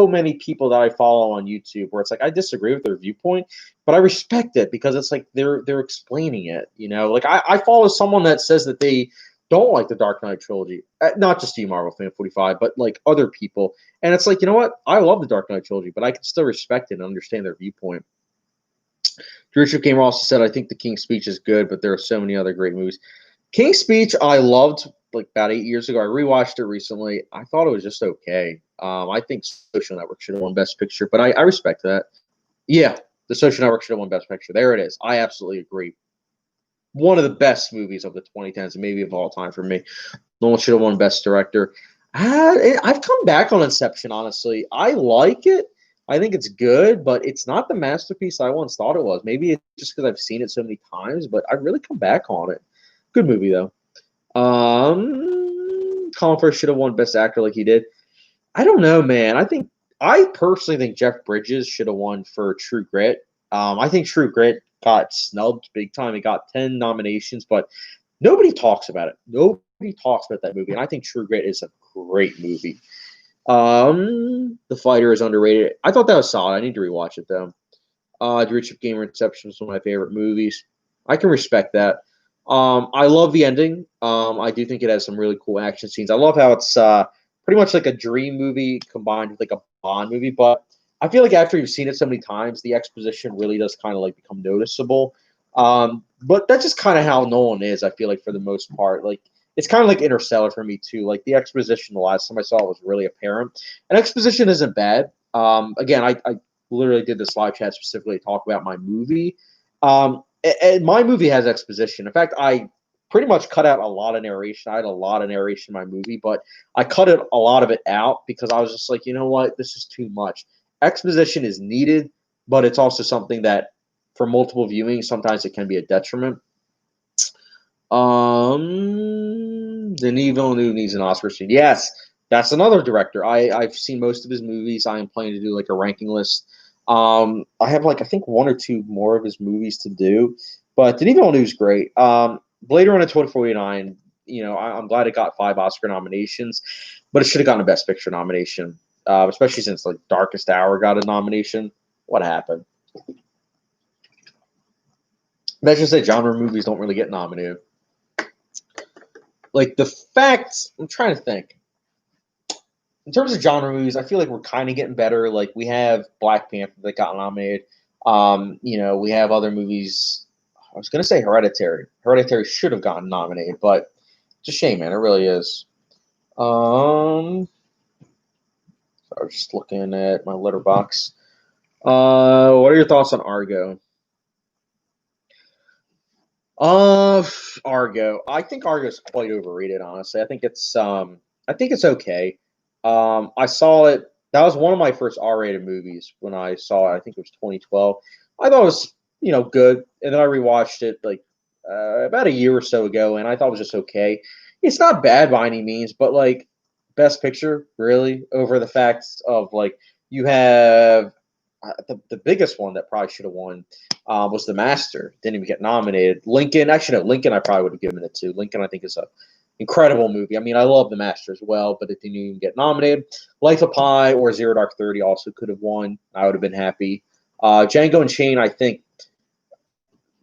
many people that I follow on YouTube where it's like I disagree with their viewpoint, but I respect it because it's like they're explaining it. You know, like I follow someone that says that they don't like the Dark Knight trilogy, not just you, Marvel fan 45, but like other people. And it's like, you know what? I love the Dark Knight trilogy, but I can still respect it and understand their viewpoint. Richard Gamer also said, I think The King's Speech is good, but there are so many other great movies. King's Speech, I loved like about 8 years ago. I rewatched it recently. I thought it was just okay. I think Social Network should have won Best Picture, but I respect that. Yeah, the Social Network should have won Best Picture. There it is. I absolutely agree. One of the best movies of the 2010s, maybe of all time for me. No one should have won Best Director. I've come back on Inception, honestly. I like it. I think it's good, but it's not the masterpiece I once thought it was. Maybe it's just because I've seen it so many times, but I really come back on it. Good movie, though. Colin Firth should have won Best Actor like he did. I don't know, man. I personally think Jeff Bridges should have won for True Grit. I think True Grit got snubbed big time. It got 10 nominations, but nobody talks about it. Nobody talks about that movie, and I think True Grit is a great movie. The Fighter is underrated. I thought that was solid. I need to rewatch it though. The Richard Gamer Inception is one of my favorite movies. I can respect that. I love the ending. I do think it has some really cool action scenes. I love how it's pretty much like a dream movie combined with like a Bond movie. But I feel like after you've seen it so many times, the exposition really does kind of like become noticeable. But that's just kind of how Nolan is. I feel like for the most part, like it's kind of like Interstellar for me too. Like the exposition, the last time I saw it was really apparent. And exposition isn't bad. Again, I literally did this live chat specifically to talk about my movie. And my movie has exposition. In fact, I pretty much cut out a lot of narration. I had a lot of narration in my movie, but I cut a lot of it out because I was just like, you know what, this is too much. Exposition is needed, but it's also something that for multiple viewings, sometimes it can be a detriment. Denis Villeneuve needs an Oscar soon. Yes, that's another director. I've seen most of his movies. I am planning to do like a ranking list. I have like I think one or two more of his movies to do, but Denis Villeneuve's great. Blade Runner 2049. You know, I'm glad it got 5 Oscar nominations, but it should have gotten a Best Picture nomination, especially since like Darkest Hour got a nomination. What happened? That's just that genre movies don't really get nominated. Like the facts, I'm trying to think. In terms of genre movies, I feel like we're kind of getting better. Like we have Black Panther that got nominated. You know, we have other movies. I was gonna say Hereditary. Hereditary should have gotten nominated, but it's a shame, man. It really is. I was just looking at my letterbox. What are your thoughts on Argo? Argo. I think Argo is quite overrated. Honestly, I think it's okay. I saw it. That was one of my first R-rated movies when I saw it. I think it was 2012. I thought it was good, and then I rewatched it like about a year or so ago, and I thought it was just okay. It's not bad by any means, but like Best Picture, really, over the facts of like you have the biggest one that probably should have won was The Master. Didn't even get nominated. Lincoln, actually, no, Lincoln I probably would have given it to. Lincoln, I think, is a incredible movie. I mean, I love The Master as well, but it didn't even get nominated. Life of Pi or Zero Dark 30 also could have won. I would have been happy. Django and Shane, I think,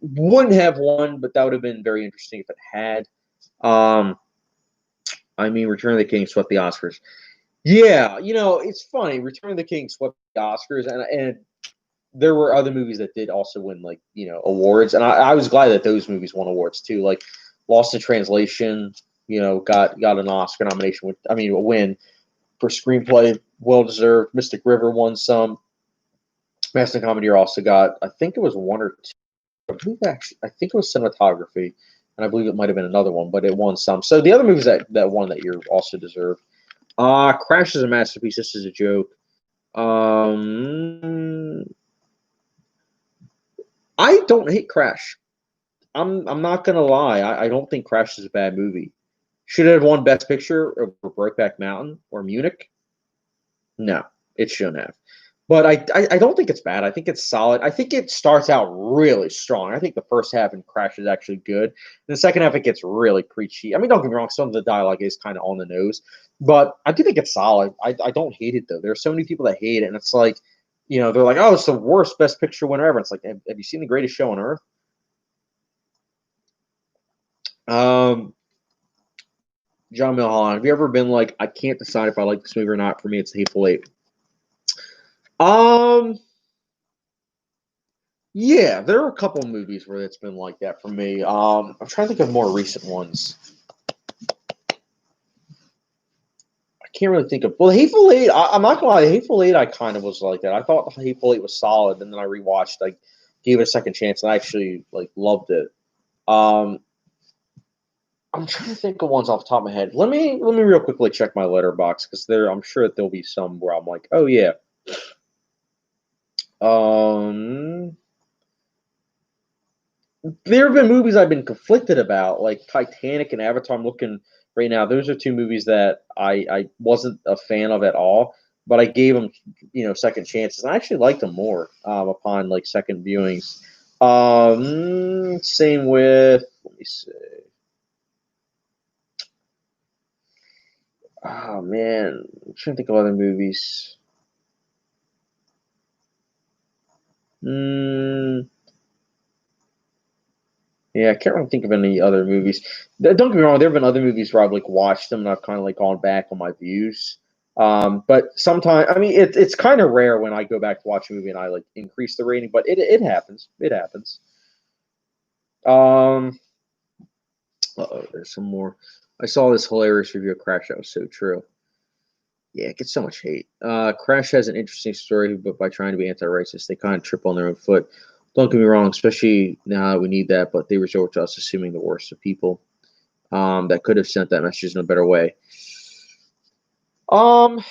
wouldn't have won, but that would have been very interesting if it had. Um, I mean, Return of the King swept the Oscars. Yeah, it's funny. Return of the King swept the Oscars, and there were other movies that did also win like awards, and I was glad that those movies won awards too. Like Lost in Translation, got an Oscar nomination. A win for screenplay, well deserved. Mystic River won some. Master Comedy also got, I think it was one or two. I think it was cinematography, and I believe it might have been another one, but it won some. So the other movies that won that year also deserved. Crash is a masterpiece. This is a joke. I don't hate Crash. I'm not gonna lie. I don't think Crash is a bad movie. Should it have won Best Picture over Brokeback Mountain or Munich? No, it shouldn't have. But I don't think it's bad. I think it's solid. I think it starts out really strong. I think the first half in Crash is actually good. The second half, it gets really preachy. I mean, don't get me wrong, some of the dialogue is kind of on the nose, but I do think it's solid. I don't hate it, though. There are so many people that hate it, and it's like, they're like, oh, it's the worst Best Picture winner ever. It's like, have you seen The Greatest Show on Earth? John Milholland, have you ever been like, I can't decide if I like this movie or not? For me, it's Hateful Eight. Um, Yeah, there are a couple of movies where it's been like that for me. I'm trying to think of more recent ones. I can't really think of. Well, Hateful Eight. I'm not gonna lie, Hateful Eight. I kind of was like that. I thought Hateful Eight was solid, and then I rewatched. I gave it a second chance, and I actually loved it. Um, I'm trying to think of ones off the top of my head. Let me real quickly check my letterbox because I'm sure that there'll be some where I'm like, oh yeah. Um, there have been movies I've been conflicted about, like Titanic and Avatar. I'm looking right now. Those are two movies that I wasn't a fan of at all, but I gave them second chances. And I actually liked them more upon like second viewings. Same with let me see. Oh man, I'm trying to think of other movies. Mm, Yeah, I can't really think of any other movies. Don't get me wrong, there have been other movies where I've like watched them and I've kind of like gone back on my views. But sometimes, I mean, it's kind of rare when I go back to watch a movie and I like increase the rating, but it happens. It happens. Um, there's some more. I saw this hilarious review of Crash. That was so true. Yeah, it gets so much hate. Crash has an interesting story, but by trying to be anti-racist, they kind of trip on their own foot. Don't get me wrong, especially now that we need that, but they resort to us assuming the worst of people. That could have sent that message in a better way. Um,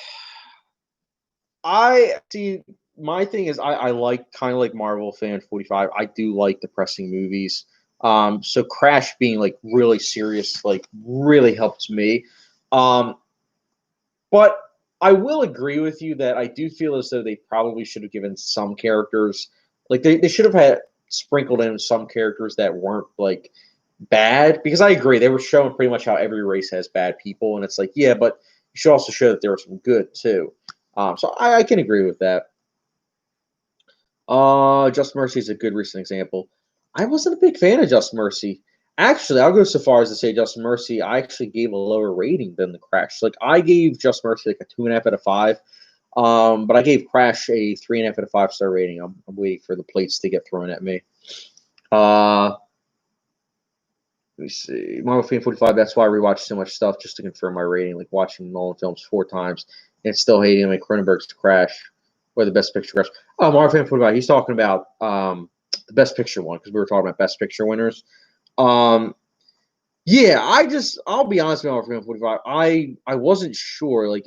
I see. My thing is, I like kind of like Marvel fan 45. I do like depressing movies. So Crash being like really serious, like really helps me. Um, but I will agree with you that I do feel as though they probably should have given some characters, like they should have had sprinkled in some characters that weren't like bad, because I agree they were showing pretty much how every race has bad people, and it's like, yeah, but you should also show that there were some good too. So I can agree with that. Just Mercy is a good recent example. I wasn't a big fan of Just Mercy. Actually, I'll go so far as to say Just Mercy, I actually gave a lower rating than the Crash. Like I gave Just Mercy like a 2.5 out of 5. But I gave Crash a 3.5 out of 5 star rating. I'm waiting for the plates to get thrown at me. Uh, Let me see. Marvel Fan 45, that's why I rewatch so much stuff just to confirm my rating. Like watching Nolan films 4 times and still hating like Cronenberg's Crash or the Best Picture Crash. Oh, Marvel Fan 45, he's talking about the Best Picture one because we were talking about Best Picture winners. Um, yeah, I'll be honest with Marvel Fan 45. I wasn't sure. Like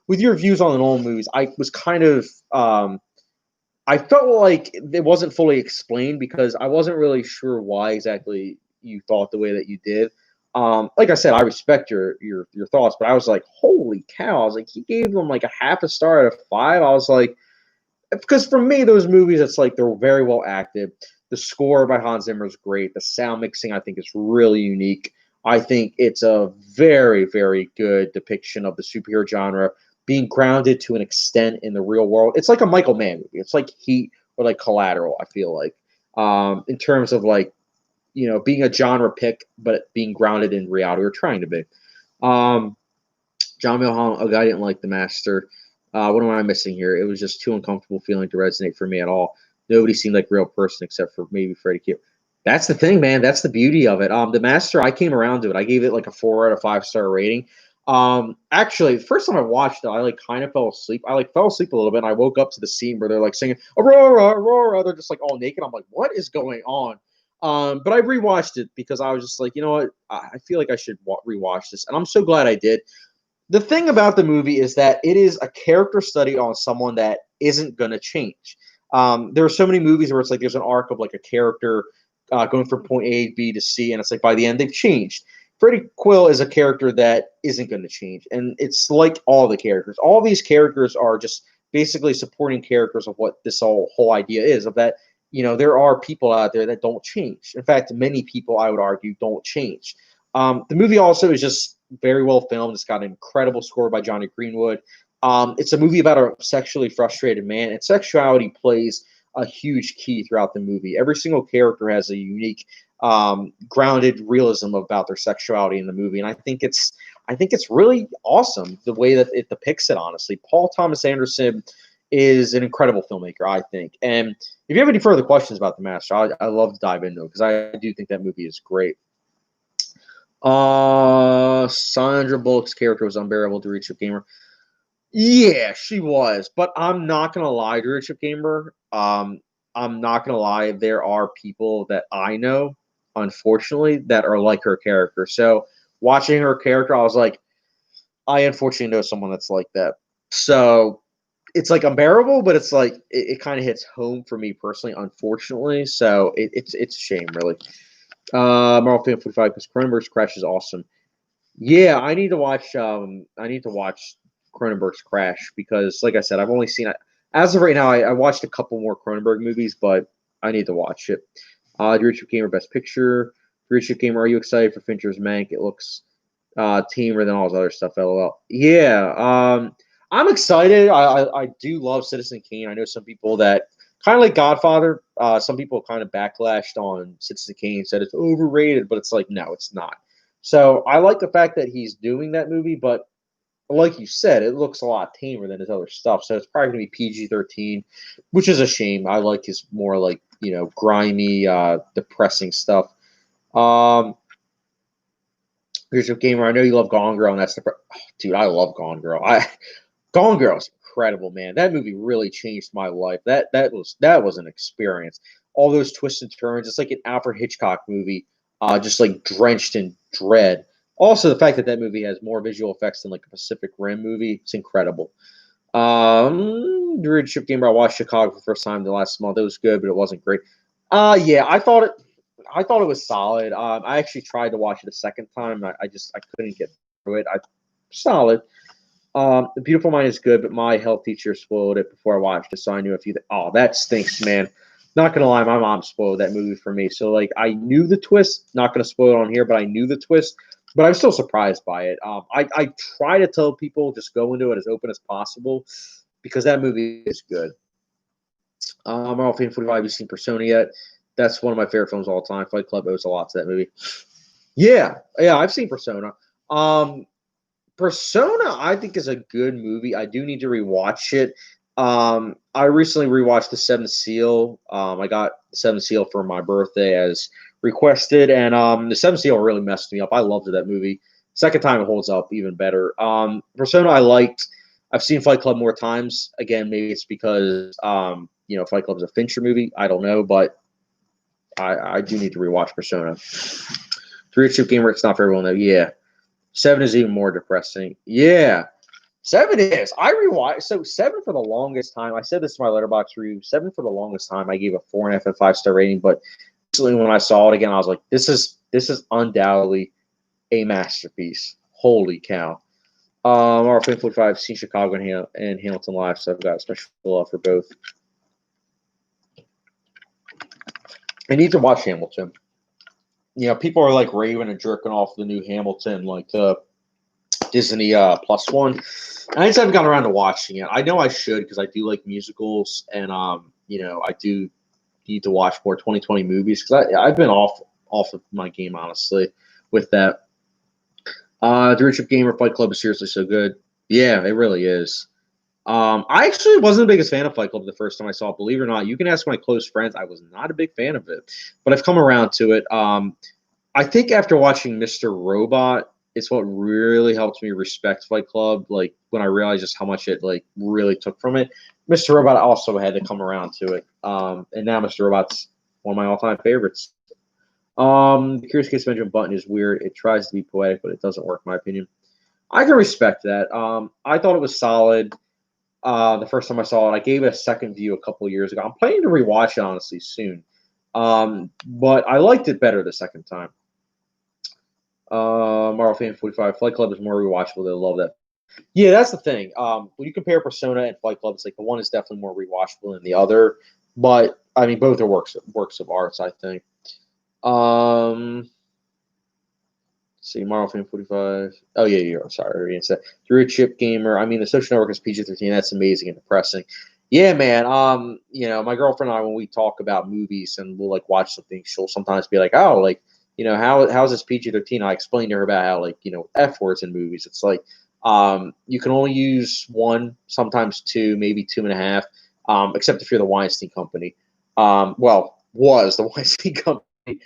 with your views on the Nolan movies, I was kind of I felt like it wasn't fully explained because I wasn't really sure why exactly you thought the way that you did. Like I said, I respect your thoughts, but I was like, holy cow! I was like, he gave them like a half a star out of 5. I was like, because for me, those movies, it's like they're very well acted. The score by Hans Zimmer is great. The sound mixing, I think, is really unique. I think it's a very, very good depiction of the superhero genre being grounded to an extent in the real world. It's like a Michael Mann movie. It's like Heat or like Collateral, I feel like, in terms of like, being a genre pick, but being grounded in reality or trying to be. Um, John Milholland, a guy didn't like The Master. What am I missing here? It was just too uncomfortable feeling to resonate for me at all. Nobody seemed like a real person except for maybe Freddie Q. That's the thing, man. That's the beauty of it. The Master, I came around to it. I gave it like a 4 out of 5 star rating. Actually, the first time I watched it, I like kind of fell asleep. I like fell asleep a little bit, and I woke up to the scene where they're like singing Aurora, Aurora. They're just like all naked. I'm like, what is going on? But I rewatched it because I was just like, you know what? I feel like I should rewatch this, and I'm so glad I did. The thing about the movie is that it is a character study on someone that isn't going to change. There are so many movies where it's like there's an arc of like a character going from point A, B to C, and it's like by the end they've changed. Freddie Quill is a character that isn't going to change, and it's like all the characters. All these characters are just basically supporting characters of what this whole idea is of that, there are people out there that don't change. In fact, many people, I would argue, don't change. The movie also is just very well filmed. It's got an incredible score by Johnny Greenwood. It's a movie about a sexually frustrated man, and sexuality plays a huge key throughout the movie. Every single character has a unique, grounded realism about their sexuality in the movie, and I think it's really awesome the way that it depicts it. Honestly, Paul Thomas Anderson is an incredible filmmaker, I think. And if you have any further questions about The Master, I love to dive into it because I do think that movie is great. Sandra Bullock's character was unbearable to Reach Up Gamer. Yeah, she was, but I'm not gonna lie to Reach Up Gamer. I'm not gonna lie. There are people that I know, unfortunately, that are like her character. So watching her character, I was like, I unfortunately know someone that's like that. So it's like unbearable, but it's like it kind of hits home for me personally, unfortunately. So it's a shame, really. Marvel Fan 45 because Cronenberg's Crash is awesome. Yeah, I need to watch. I need to watch Cronenberg's Crash because, like I said, I've only seen it as of right now. I watched a couple more Cronenberg movies, but I need to watch it. The Richard Gamer Best Picture. Richard Gamer, are you excited for Fincher's Mank? It looks tamer than all his other stuff. LOL. Yeah, I'm excited. I do love Citizen Kane. I know some people that kind of like Godfather. Some people kind of backlashed on Citizen Kane, said it's overrated, but it's like no, it's not. So I like the fact that he's doing that movie, but like you said, it looks a lot tamer than his other stuff. So it's probably gonna be PG-13, which is a shame. I like his more like grimy, depressing stuff. Um, Here's your gamer. I know you love Gone Girl, and that's dude. I love Gone Girl. Gone Girl is incredible, man. That movie really changed my life. That was an experience. All those twists and turns. It's like an Alfred Hitchcock movie, just like drenched in dread. Also, the fact that that movie has more visual effects than like a Pacific Rim movie, it's incredible. Richard Gamer, I watched Chicago for the first time the last month. It was good, but it wasn't great. Yeah, I thought it was solid. I actually tried to watch it a second time. I couldn't get through it. Solid. The Beautiful Mind is good, but my health teacher spoiled it before I watched it, so I knew a few. Oh, that stinks, man. Not gonna lie, my mom spoiled that movie for me. So like, I knew the twist. Not gonna spoil it on here, but I knew the twist. But I'm still surprised by it. I try to tell people just go into it as open as possible because that movie is good. Marvel Fan 45, have you seen Persona yet? That's one of my favorite films of all time. Fight Club owes a lot to that movie. Yeah, I've seen Persona. Um, Persona, I think, is a good movie. I do need to rewatch it. I recently rewatched The Seventh Seal. I got The Seventh Seal for my birthday as requested, and The Seventh Seal really messed me up. I loved that movie. Second time it holds up even better. Persona, I liked. I've seen Fight Club more times. Again, maybe it's because Fight Club is a Fincher movie. I don't know, but I do need to rewatch Persona. Three Chip Gamer, it's not for everyone though. Yeah. 7 is even more depressing. Yeah. 7 is. I rewatched. So 7 for the longest time. I said this in my letterbox review. 7 for the longest time. I gave a 4.5 and 5-star rating, but recently when I saw it again, I was like, this is undoubtedly a masterpiece. Holy cow. Marvel 45, seen Chicago and Hamilton live, so I've got a special love for both. I need to watch Hamilton. People are like raving and jerking off the new Hamilton, like Disney Plus one. I just haven't gotten around to watching it. I know I should because I do like musicals, and I do need to watch more 2020 movies because I've been off of my game honestly with that. The Richard Gamer Fight Club is seriously so good. Yeah, it really is. I actually wasn't the biggest fan of Fight Club the first time I saw it. Believe it or not, you can ask my close friends. I was not a big fan of it, but I've come around to it. I think after watching Mr. Robot, it's what really helped me respect Fight Club. Like when I realized just how much it like really took from it. Mr. Robot also had to come around to it. And now Mr. Robot's one of my all-time favorites. The Curious Case of Benjamin Button is weird. It tries to be poetic, but it doesn't work, in my opinion. I can respect that. I thought it was solid. The first time I saw it, I gave it a second view a couple of years ago. I'm planning to rewatch it honestly soon, but I liked it better the second time. Marvel Fan 45, Flight Club is more rewatchable. They love that Yeah, that's the thing. When you compare Persona and Fight Club, it's like the one is definitely more rewatchable than the other. But I mean, both are works of arts, I think. Um, see, Marvel Fan 45. Oh yeah, you're sorry. It's a You're a chip gamer. I mean, the social network is PG-13. That's amazing and depressing. Yeah, man. My girlfriend and I, when we talk about movies and we'll like watch something, she'll sometimes be like, "Oh, like, how's this PG-13?" I explain to her about how, like, F words in movies. It's like, you can only use one, sometimes two, maybe two and a half, except if you're the Weinstein Company. Well, was the Weinstein Company.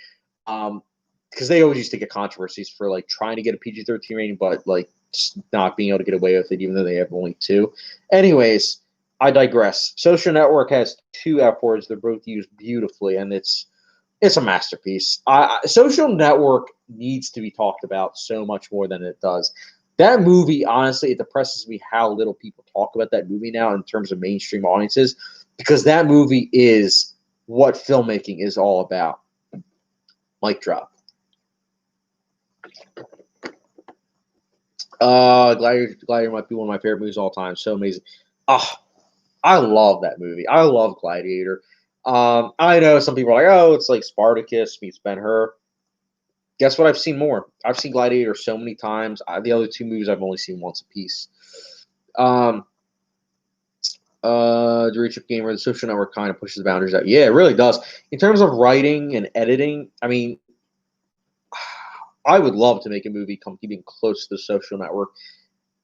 Um, because they always used to get controversies for like trying to get a PG-13 rating, but like just not being able to get away with it, even though they have only two. Anyways, I digress. Social Network has two F words. They're both used beautifully, and it's a masterpiece. Social Network needs to be talked about so much more than it does. That movie, honestly, it depresses me how little people talk about that movie now in terms of mainstream audiences, because that movie is what filmmaking is all about. Mic drop. Gladiator might be one of my favorite movies of all time. So amazing. Ah, I love that movie. I love Gladiator. I know some people are like, oh, it's like Spartacus meets Ben-Hur. Guess what? I've seen more. I've seen Gladiator so many times. The other two movies I've only seen once a piece. Um, the Reach Up Gamer, the Social Network kind of pushes the boundaries out. Yeah, it really does. In terms of writing and editing, I mean, I would love to make a movie come keeping close to the Social Network.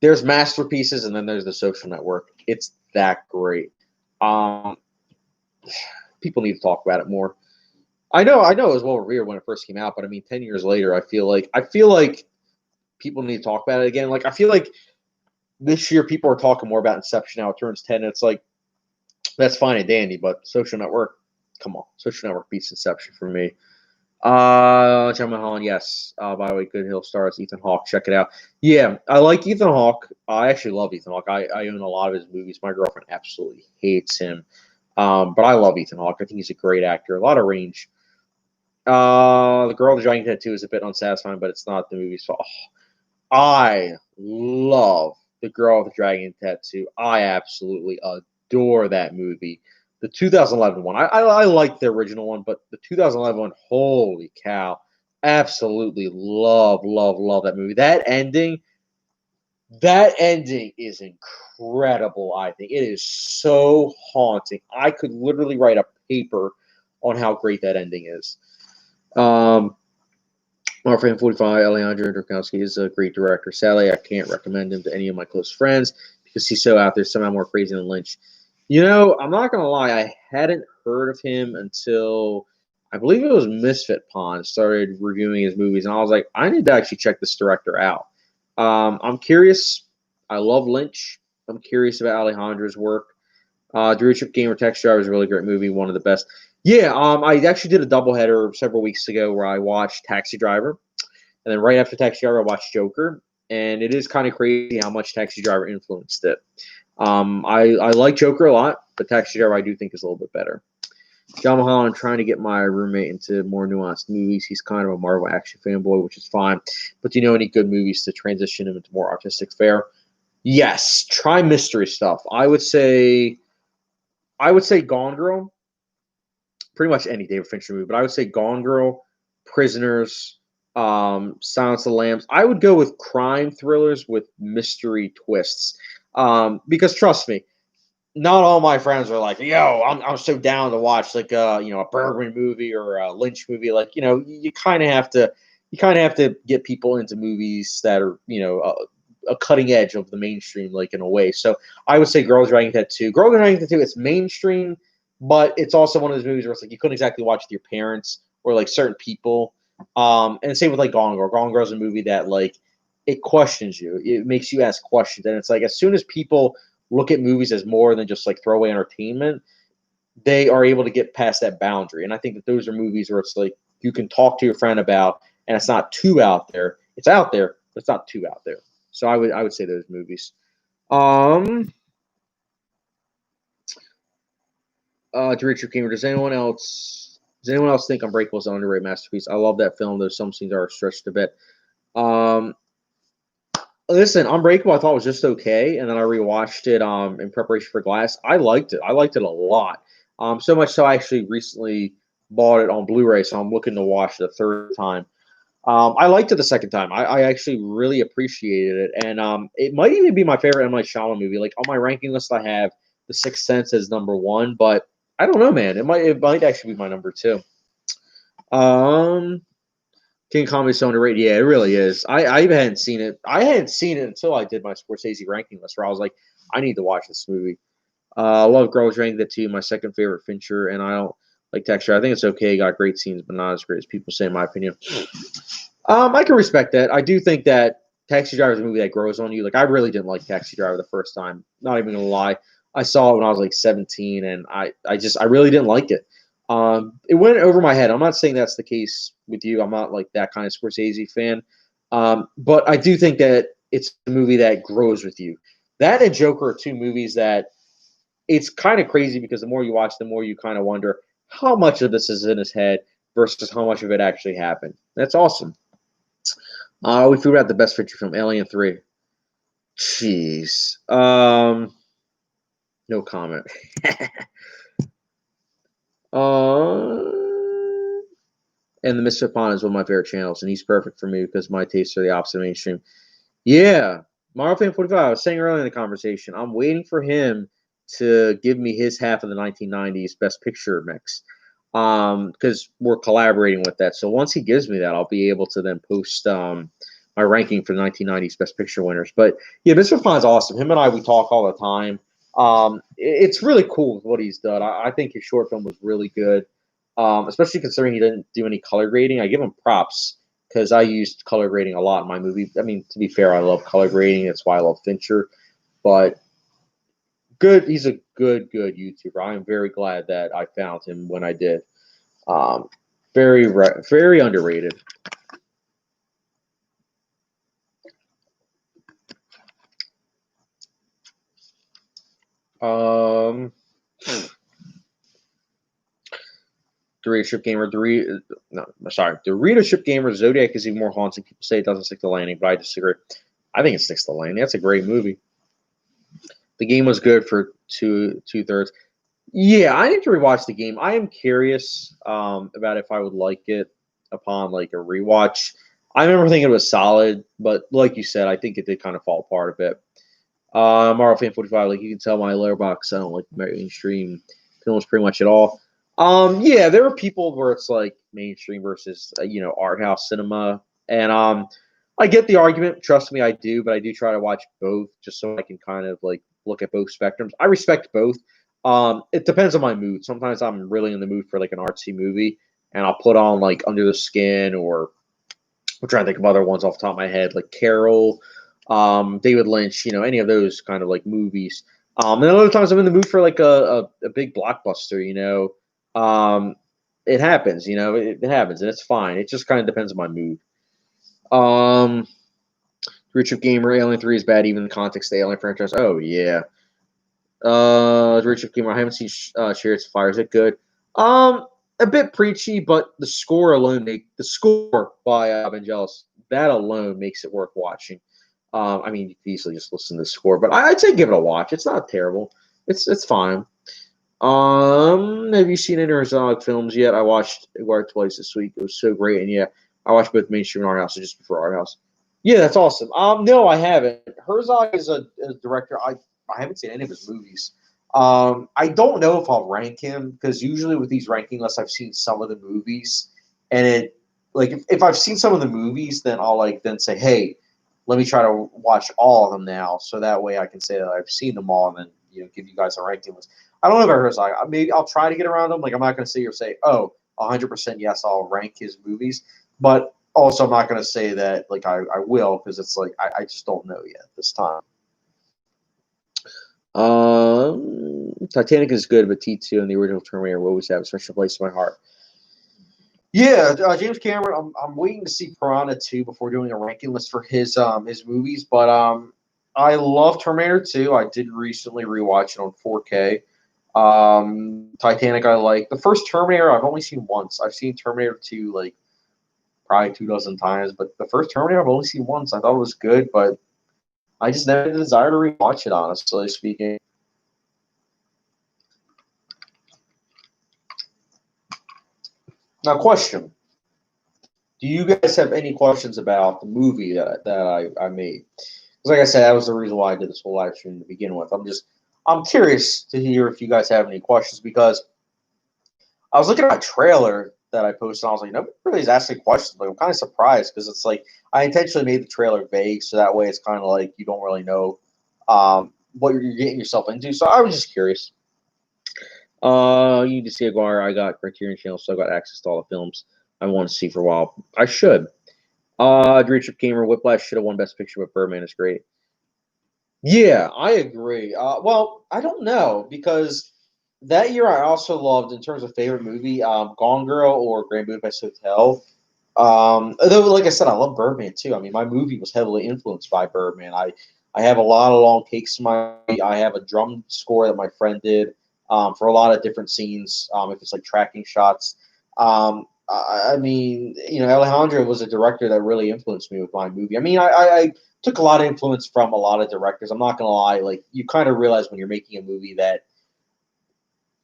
There's masterpieces, and then there's the Social Network. It's that great. Um, People need to talk about it more. I know it was well revered when it first came out, but I mean, 10 years later, I feel like people need to talk about it again. Like, I feel like this year people are talking more about Inception now. It turns 10, and it's like that's fine and dandy, but Social Network, come on, Social Network beats Inception for me. John Mulholland, yes. By the way, Good Hill stars Ethan Hawke. Check it out. Yeah, I like Ethan Hawke. I actually love Ethan Hawke. I own a lot of his movies. My girlfriend absolutely hates him, but I love Ethan Hawke. I think he's a great actor. A lot of range. The Girl with the Dragon Tattoo is a bit unsatisfying, but it's not the movie's fault. I love The Girl with the Dragon Tattoo. I absolutely adore that movie. The 2011 one. I like the original one, but the 2011 one, holy cow. Absolutely love, love, love that movie. That ending is incredible, I think. It is so haunting. I could literally write a paper on how great that ending is. Um, our friend 45, Alejandro Jodorowsky, is a great director. Sadly, I can't recommend him to any of my close friends because he's so out there, somehow more crazy than Lynch. I'm not going to lie. I hadn't heard of him until I believe it was Misfit Pond started reviewing his movies, and I was like, I need to actually check this director out. I'm curious. I love Lynch. I'm curious about Alejandro's work. Drew Trip Gamer Taxi Driver is a really great movie, one of the best. Yeah, I actually did a doubleheader several weeks ago where I watched Taxi Driver, and then right after Taxi Driver, I watched Joker, and it is kind of crazy how much Taxi Driver influenced it. I like Joker a lot, but Taxi Driver I do think is a little bit better. John Mulholland trying to get my roommate into more nuanced movies. He's kind of a Marvel action fanboy, which is fine. But do you know any good movies to transition him into more artistic fare? Yes, try mystery stuff. I would say Gone Girl. Pretty much any David Fincher movie, but I would say Gone Girl, Prisoners, Silence of the Lambs. I would go with crime thrillers with mystery twists, because trust me, not all my friends are like, "Yo, I'm so down to watch like a Bergman movie or a Lynch movie." Like, you kind of have to get people into movies that are a cutting edge of the mainstream, like in a way. So I would say Girls Dragon Tattoo. Girls Dragon Tattoo. It's mainstream, but it's also one of those movies where it's like you couldn't exactly watch with your parents or like certain people. And same with like Gone Girl. Gone Girl is a movie that like it questions you. It makes you ask questions, and it's like as soon as people look at movies as more than just like throwaway entertainment, they are able to get past that boundary. And I think that those are movies where it's like you can talk to your friend about, and it's not too out there. It's out there, but it's not too out there. So I would say those movies. Um, Richard Gamer. Does anyone else think Unbreakable is an underrated masterpiece? I love that film, though some scenes are stretched a bit. Um, Listen, Unbreakable I thought was just okay, and then I rewatched it in preparation for Glass. I liked it. I liked it a lot. So much so I actually recently bought it on Blu-ray, so I'm looking to watch it a third time. I liked it the second time. I actually really appreciated it, and it might even be my favorite M. Night Shyamalan movie. Like on my ranking list, I have The Sixth Sense as number one, but I don't know, man. It might actually be my number two. Um, King Kong is so underrated. Yeah, it really is. I hadn't seen it. I hadn't seen it until I did my Scorsese ranking list, where I was like, I need to watch this movie. I love Girls ranked that too. My second favorite Fincher, and I don't like Texture. I think it's okay. Got great scenes, but not as great as people say, in my opinion. I can respect that. I do think that Taxi Driver is a movie that grows on you. Like I really didn't like Taxi Driver the first time. Not even gonna lie. I saw it when I was like 17, and I really didn't like it. It went over my head. I'm not saying that's the case with you. I'm not like that kind of Scorsese fan. But I do think that it's a movie that grows with you. That and Joker are two movies that it's kind of crazy because the more you watch, the more you kind of wonder how much of this is in his head versus how much of it actually happened. That's awesome. We figured out the best feature film, Alien 3. Jeez. No comment. uh, and the Misfit Pond is one of my favorite channels, and he's perfect for me because my tastes are the opposite of mainstream. Yeah, Mario Fan 45. I was saying earlier in the conversation, I'm waiting for him to give me his half of the 1990s Best Picture mix, because we're collaborating with that. So once he gives me that, I'll be able to then post my ranking for the 1990s Best Picture winners. But yeah, Mr. Pond's awesome. Him and I, we talk all the time. It's really cool what he's done. I think his short film was really good, especially considering he didn't do any color grading. I give him props because I used color grading a lot in my movie. I mean, to be fair, I love color grading. That's why I love Fincher. But good, he's a good YouTuber. I am very glad that I found him when I did. Um, very underrated. Um, the readership gamer, no, sorry, the readership gamer Zodiac is even more haunting. People say it doesn't stick the landing, but I disagree. I think it sticks the landing. That's a great movie. The game was good for two thirds. Yeah, I need to rewatch the game. I am curious about if I would like it upon like a rewatch. I remember thinking it was solid, but like you said, I think it did kind of fall apart a bit. Marvel Fan 45, like you can tell my letterbox, I don't like mainstream films pretty much at all. Yeah, there are people where it's like mainstream versus art house cinema, and I get the argument. Trust me, I do, but I do try to watch both just so I can kind of like look at both spectrums. I respect both. It depends on my mood. Sometimes I'm really in the mood for like an artsy movie, and I'll put on like Under the Skin, or I'm trying to think of other ones off the top of my head, like Carol, David Lynch, any of those kind of like movies. And other times I'm in the mood for like a big blockbuster, it happens, it happens, and it's fine. It just kind of depends on my mood. Um, Richard Gamer, Alien 3 is bad, even in the context of the Alien franchise. Oh, yeah. Richard Gamer, I haven't seen Chariots of Fire. Is it good? A bit preachy, but the score alone, the score by Vangelis, that alone makes it worth watching. I mean, you can easily just listen to the score, but I'd say give it a watch. It's not terrible. It's fine. Have you seen any Herzog films yet? I watched Guard twice this week. It was so great, and yeah, I watched both Mainstream and Art House just before Art House. Yeah, that's awesome. No, I haven't. Herzog is a director. I haven't seen any of his movies. I don't know if I'll rank him because usually with these ranking lists, I've seen some of the movies, and if I've seen some of the movies, then I'll then say, hey, let me try to watch all of them now, so that way I can say that I've seen them all, and then give you guys a ranking list. I don't know about Herzog. Maybe I'll try to get around them. Like I'm not going to sit here and say, oh, 100% yes, I'll rank his movies, but also I'm not going to say that I will because it's I just don't know yet this time. Titanic is good, but T2 and the original Terminator will always have a special place in my heart. Yeah, James Cameron. I'm waiting to see Piranha 2 before doing a ranking list for his movies, but I love Terminator 2. I did recently rewatch it on 4K. Titanic I like. The first Terminator I've only seen once. I've seen Terminator 2 probably 2 dozen times, but the first Terminator I've only seen once. I thought it was good, but I just never had the desire to rewatch it, honestly speaking. Now, question. Do you guys have any questions about the movie that I made? Because like I said, that was the reason why I did this whole live stream to begin with. I'm curious to hear if you guys have any questions because I was looking at my trailer that I posted and I was like, nobody really is asking questions. Like I'm kind of surprised because it's like I intentionally made the trailer vague so that way it's kind of like you don't really know what you're getting yourself into. So I was just curious. You need to see Aguirre. I got Criterion Channel, so I got access to all the films I want to see for a while. I should. Dream Trip Gamer, Whiplash should have won Best Picture, but Birdman is great. Yeah, I agree. Well, I don't know because that year I also loved, in terms of favorite movie, Gone Girl or Grand Budapest Hotel. Although, like I said, I love Birdman too. I mean, my movie was heavily influenced by Birdman. I have a lot of long takes in my. I have a drum score that my friend did for a lot of different scenes. If it's like tracking shots. I mean, you know, Alejandro was a director that really influenced me with my movie. I mean, I took a lot of influence from a lot of directors. I'm not gonna lie. Like, you kind of realize when you're making a movie that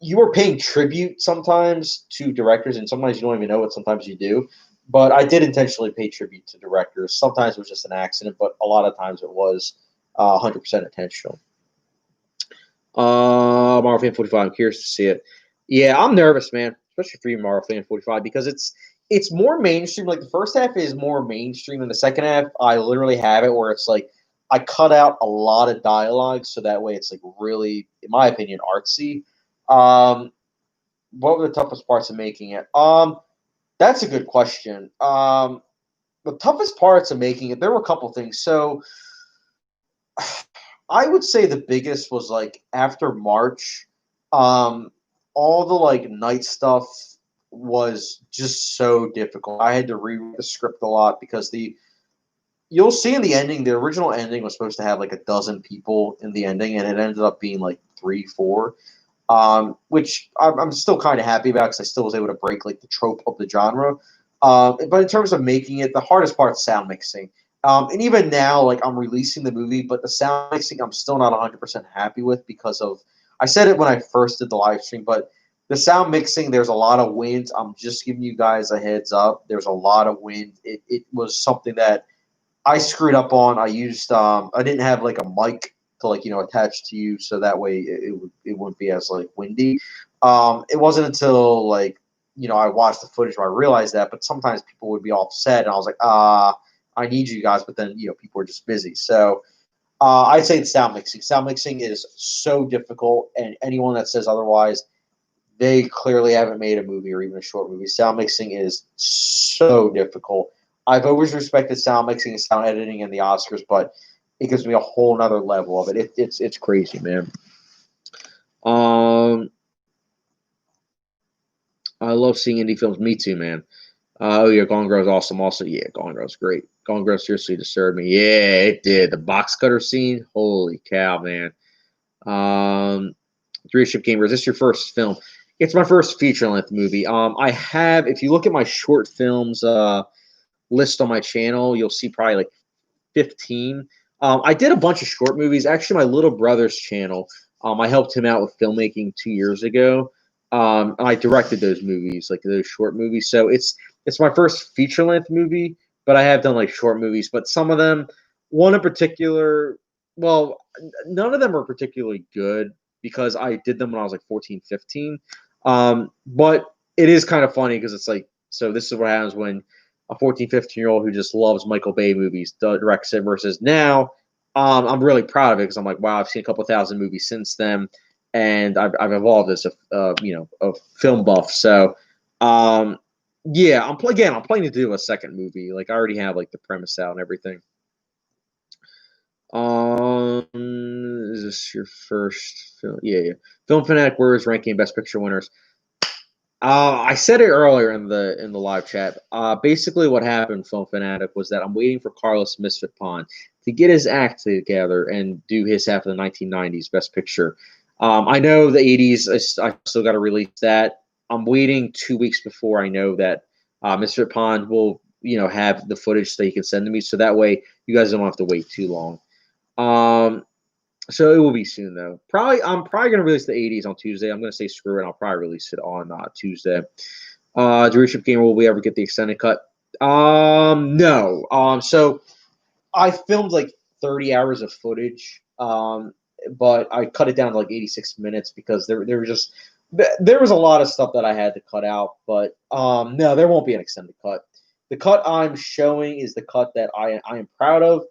you are paying tribute sometimes to directors, and sometimes you don't even know it. Sometimes you do. But I did intentionally pay tribute to directors. Sometimes it was just an accident, but a lot of times it was 100% intentional. Marvel Fan 45. I'm curious to see it. Yeah, I'm nervous, man, especially for you, Marvel Fan 45, because it's more mainstream. Like the first half is more mainstream, and the second half, I literally have it where it's like I cut out a lot of dialogue, so that way it's like really, in my opinion, artsy. Um, what were the toughest parts of making it? That's a good question. The toughest parts of making it, there were a couple things. So I would say the biggest was like after March, um, all the like night stuff was just so difficult. I had to rewrite the script a lot because you'll see in the ending, the original ending was supposed to have like a dozen people in the ending, and it ended up being like three, four. Which I'm still kind of happy about because I still was able to break like the trope of the genre. But in terms of making it, the hardest part is sound mixing. And even now, like I'm releasing the movie, but the sound mixing I'm still not 100% happy with because of. I said it when I first did the live stream, but the sound mixing, there's a lot of wind. I'm just giving you guys a heads up. There's a lot of wind. It was something that I screwed up on. I used I didn't have like a mic to like attach to you, so that way it wouldn't be as like windy. It wasn't until like I watched the footage where I realized that. But sometimes people would be offset, and I was like, I need you guys, but then people are just busy. So I'd say it's sound mixing. Sound mixing is so difficult, and anyone that says otherwise, they clearly haven't made a movie or even a short movie. Sound mixing is so difficult. I've always respected sound mixing and sound editing in the Oscars, but it gives me a whole nother level of it. It's crazy, man. I love seeing indie films. Me too, man. Oh yeah, Gone Girl's awesome. Also, yeah, Gone Girl's great. Gone Girl seriously disturbed me. Yeah, it did. The box cutter scene. Holy cow, man. Three Ship Gamer. Is this your first film? It's my first feature length movie. I have. If you look at my short films list on my channel, you'll see probably like 15. I did a bunch of short movies. Actually, my little brother's channel. I helped him out with filmmaking 2 years ago. I directed those movies, like those short movies. So it's my first feature length movie, but I have done like short movies. But some of them, one in particular, well, none of them are particularly good because I did them when I was like 14, 15. But it is kind of funny because it's like, so this is what happens when a 14, 15-year-old who just loves Michael Bay movies directs it versus now. I'm really proud of it because I'm like, wow, I've seen a couple thousand movies since then, and I've evolved as a film buff. So, yeah, I'm planning to do a second movie. Like I already have like the premise out and everything. Is this your first film? Yeah. Film Fanatic Words ranking Best Picture winners. I said it earlier in the live chat. Basically, what happened, Film Fanatic, was that I'm waiting for Carlos Misfit Pond to get his act together and do his half of the 1990s Best Picture. I know the 80s. I still got to release that. I'm waiting 2 weeks before I know that Misfit Pond will have the footage so he can send to me. So that way, you guys don't have to wait too long. So it will be soon though. I'm probably gonna release the 80s on Tuesday. I'm gonna say screw it. I'll probably release it on Tuesday. Do Richard Gamer will we ever get the extended cut? No. So I filmed like 30 hours of footage. But I cut it down to like 86 minutes because there was a lot of stuff that I had to cut out. But no, there won't be an extended cut. The cut I'm showing is the cut that I am proud of.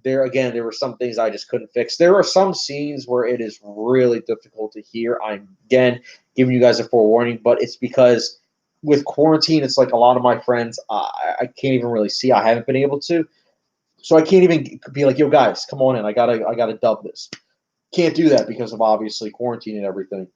There were some things I just couldn't fix. There are some scenes where it is really difficult to hear. I'm again giving you guys a forewarning, but it's because with quarantine, it's like a lot of my friends I can't even really see. I haven't been able to, so I can't even be like, "Yo, guys, come on in. I gotta dub this." Can't do that because of obviously quarantine and everything.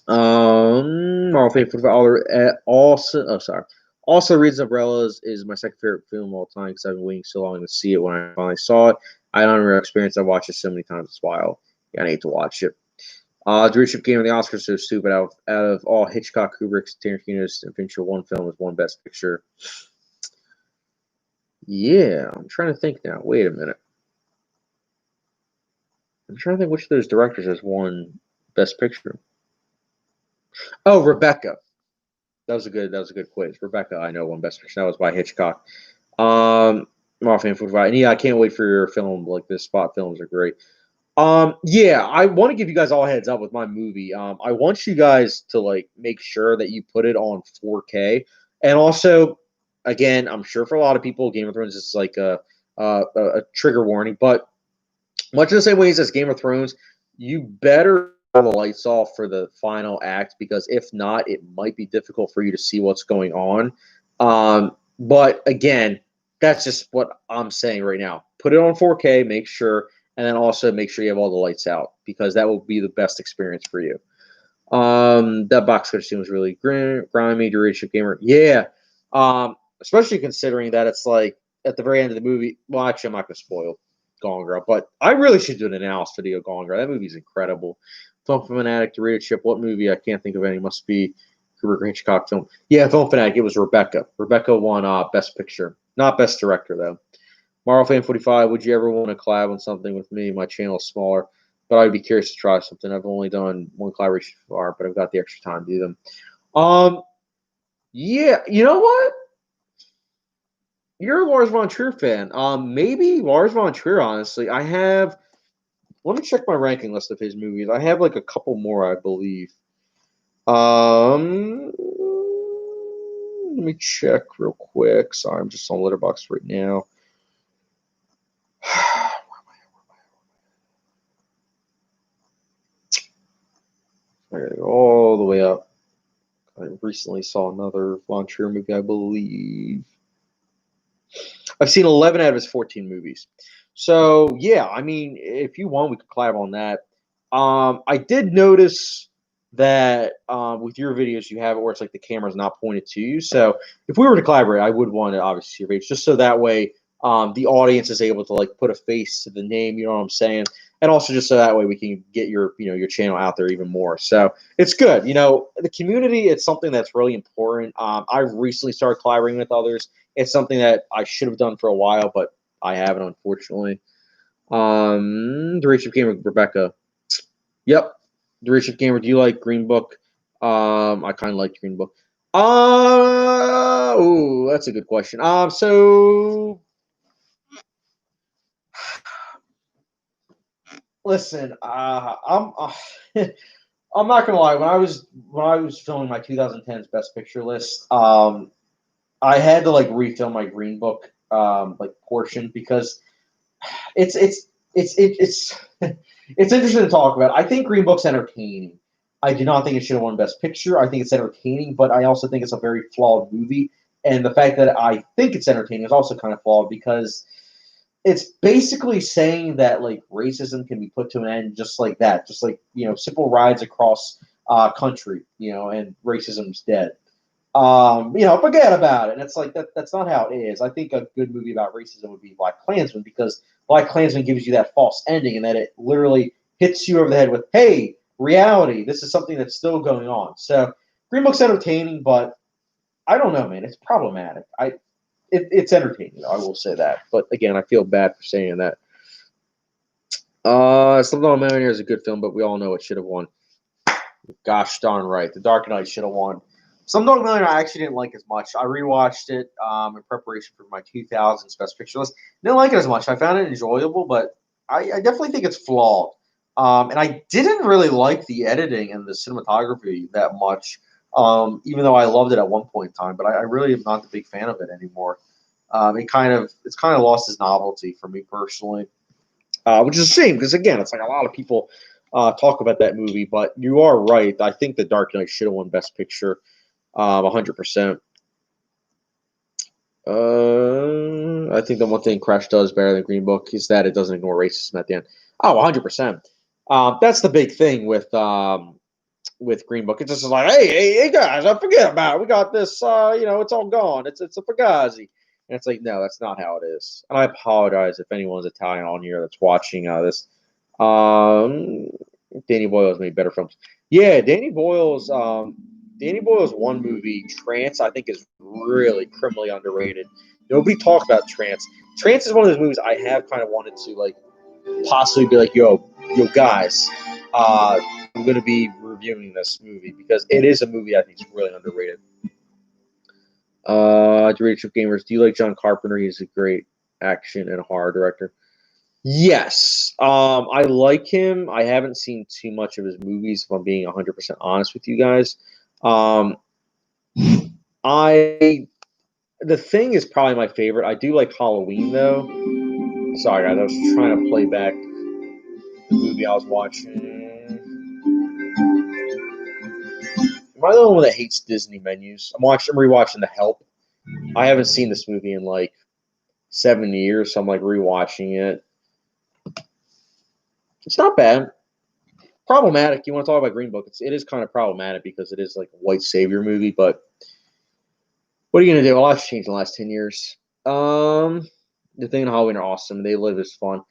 Marvel favorite also. Oh, sorry. Also, Reads Umbrellas is my second favorite film of all time because I've been waiting so long to see it. When I finally saw it, I had an unreal experience. I've watched it so many times. It's wild. Yeah, I need to watch it. The Richard Game of the Oscars so stupid. Out of all Hitchcock, Kubrick's, Tarantino's, and Fincher, one film is one Best Picture. Yeah, I'm trying to think now. Wait a minute. I'm trying to think which of those directors has won Best Picture. Oh, Rebecca. That was a good quiz. Rebecca, I know, won Best Picture. That was by Hitchcock. Marvel Food Fight. And yeah, I can't wait for your film. Like this spot films are great. Yeah, I want to give you guys all heads up with my movie. I want you guys to like make sure that you put it on 4K, and also, again, I'm sure for a lot of people, Game of Thrones is like a trigger warning, but much in the same ways as Game of Thrones, you better turn the lights off for the final act because if not, it might be difficult for you to see what's going on. But again, that's just what I'm saying right now. Put it on 4K, make sure, and then also make sure you have all the lights out because that will be the best experience for you. That box cut scene was really grimy, duration gamer. Yeah. Especially considering that it's like at the very end of the movie. Well, actually, I'm not gonna spoil Gone Girl, but I really should do an analysis video. Gone Girl. That movie's incredible. Film Fanatic, Dorito Chip. What movie? I can't think of any. Must be Kubrick Hitchcock film. Yeah, Film Fanatic. It was Rebecca. Rebecca won Best Picture, not Best Director though. Marvel Fan 45. Would you ever want to collab on something with me? My channel is smaller, but I'd be curious to try something. I've only done one collaboration so far, but I've got the extra time to do them. Yeah, you know what? You're a Lars von Trier fan. Maybe Lars von Trier. Honestly, I have. Let me check my ranking list of his movies. I have like a couple more, I believe. Let me check real quick. Sorry, I'm just on Letterboxd right now. I gotta go all the way up. I recently saw another Von Trier movie, I believe. I've seen 11 out of his 14 movies. So, yeah, I mean, if you want, we could collab on that. I did notice that with your videos, you have it where it's like the camera's not pointed to you. So, if we were to collaborate, I would want to obviously see your face just so that way the audience is able to like put a face to the name. You know what I'm saying? And also just so that way we can get your channel out there even more. So it's good. The community, it's something that's really important. I've recently started collaborating with others. It's something that I should have done for a while, but I haven't, unfortunately. Duration Gamer, Rebecca. Yep. Duration Gamer, do you like Green Book? I kind of like Green Book. That's a good question. So listen, I'm not gonna lie. When I was filming my 2010s Best Picture list, I had to like refilm my Green Book like portion because it's it's interesting to talk about. I think Green Book's entertaining. I do not think it should have won Best Picture. I think it's entertaining, but I also think it's a very flawed movie. And the fact that I think it's entertaining is also kind of flawed because it's basically saying that like racism can be put to an end just like that, just like simple rides across country, and racism's dead. Forget about it. And it's like that's not how it is. I think a good movie about racism would be Black Klansman because Black Klansman gives you that false ending and that it literally hits you over the head with, hey, reality, this is something that's still going on. So Green Book's entertaining, but I don't know, man. It's problematic. it's entertaining. I will say that. But again, I feel bad for saying that. Slumdog Millionaire is a good film, but we all know it should have won. Gosh darn right, The Dark Knight should have won. Slumdog Millionaire I actually didn't like as much. I rewatched it in preparation for my 2000s Best Picture list. Didn't like it as much. I found it enjoyable, but I definitely think it's flawed. And I didn't really like the editing and the cinematography that much, even though I loved it at one point in time. But I really am not the big fan of it anymore. It's kind of lost its novelty for me personally, which is a shame because again, it's like a lot of people talk about that movie. But you are right. I think The Dark Knight should have won Best Picture, 100%. I think the one thing Crash does better than Green Book is that it doesn't ignore racism at the end. Oh, 100%. That's the big thing with Green Book. It's just like, hey guys, I forget about it. We got this. It's all gone. It's a Fugazi. And it's like, no, that's not how it is. And I apologize if anyone's Italian on here that's watching this. Danny Boyle's made better films. Yeah, Danny Boyle's one movie, Trance, I think is really criminally underrated. Nobody talks about Trance. Trance is one of those movies I have kind of wanted to like possibly be like, yo guys, I'm going to be reviewing this movie because it is a movie I think is really underrated. Directorship Gamers, do you like John Carpenter? He's a great action and horror director. Yes, I like him. I haven't seen too much of his movies, if I'm being 100% honest with you guys. The Thing is probably my favorite. I do like Halloween though. Sorry guys, I was trying to play back the movie I was watching. Am I the only one that hates Disney menus? I'm rewatching The Help. I haven't seen this movie in like 7 years, so I'm like rewatching it. It's not bad. Problematic. You want to talk about Green Book? It is kind of problematic because it is like a white savior movie, but what are you gonna do? A lot's changed in the last 10 years. The Thing and Halloween are awesome. They Live is fun.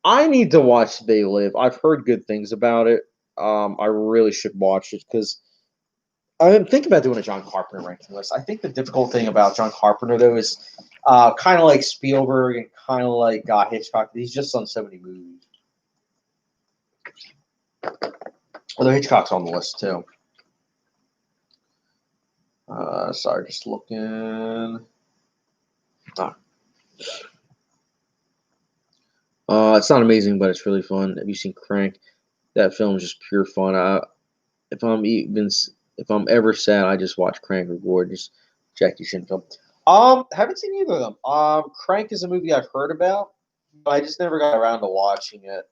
I need to watch They Live. I've heard good things about it. I really should watch it because I'm thinking about doing a John Carpenter ranking list. I think the difficult thing about John Carpenter though is kind of like Spielberg and kind of like Hitchcock. He's just done so many movies. Although Hitchcock's on the list too. Sorry, just looking. It's not amazing, but it's really fun. Have you seen Crank? That film is just pure fun. If I'm ever sad, I just watch Crank or Gorgeous. Jackie Chan film. Haven't seen either of them. Crank is a movie I've heard about, but I just never got around to watching it.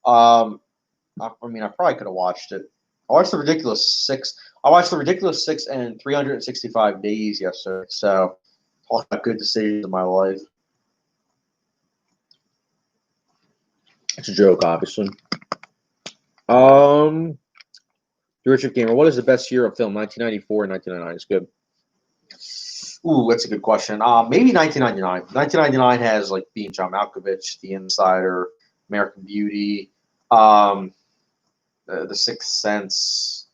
I probably could have watched it. I watched The Ridiculous Six. I watched The Ridiculous Six and 365 Days yesterday. So, all about good decisions in my life. It's a joke, obviously. Richard Gamer, what is the best year of film? 1994 or 1999? It's good. Ooh, that's a good question. Maybe 1999. 1999 has like being John Malkovich, The Insider, American Beauty, The Sixth Sense.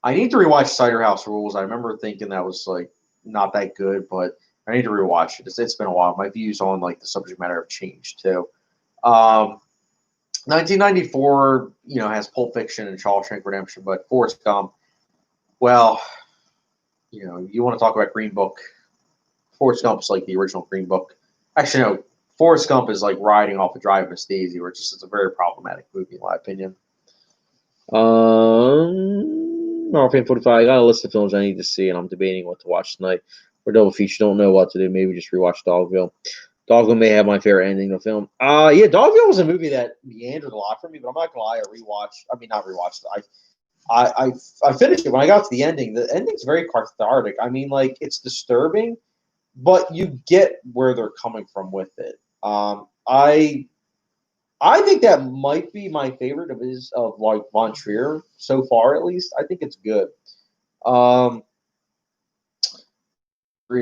I need to rewatch Cider House Rules. I remember thinking that was like not that good, but I need to rewatch it. It's been a while. My views on like the subject matter have changed too. 1994, has Pulp Fiction and Shawshank Redemption, but Forrest Gump, well, you want to talk about Green Book. Forrest Gump's like the original Green Book. Actually, no, Forrest Gump is like riding off the drive of Miss Daisy, which is a very problematic movie in my opinion. Fan 45, I got a list of films I need to see, and I'm debating what to watch tonight. For double feature, don't know what to do. Maybe just rewatch Dogville. Dogville may have my favorite ending of the film. Dogville was a movie that meandered a lot for me, but I'm not gonna lie, not rewatched. I finished it when I got to the ending. The ending's very cathartic. I mean, like it's disturbing, but you get where they're coming from with it. I think that might be my favorite of like Von Trier so far, at least. I think it's good.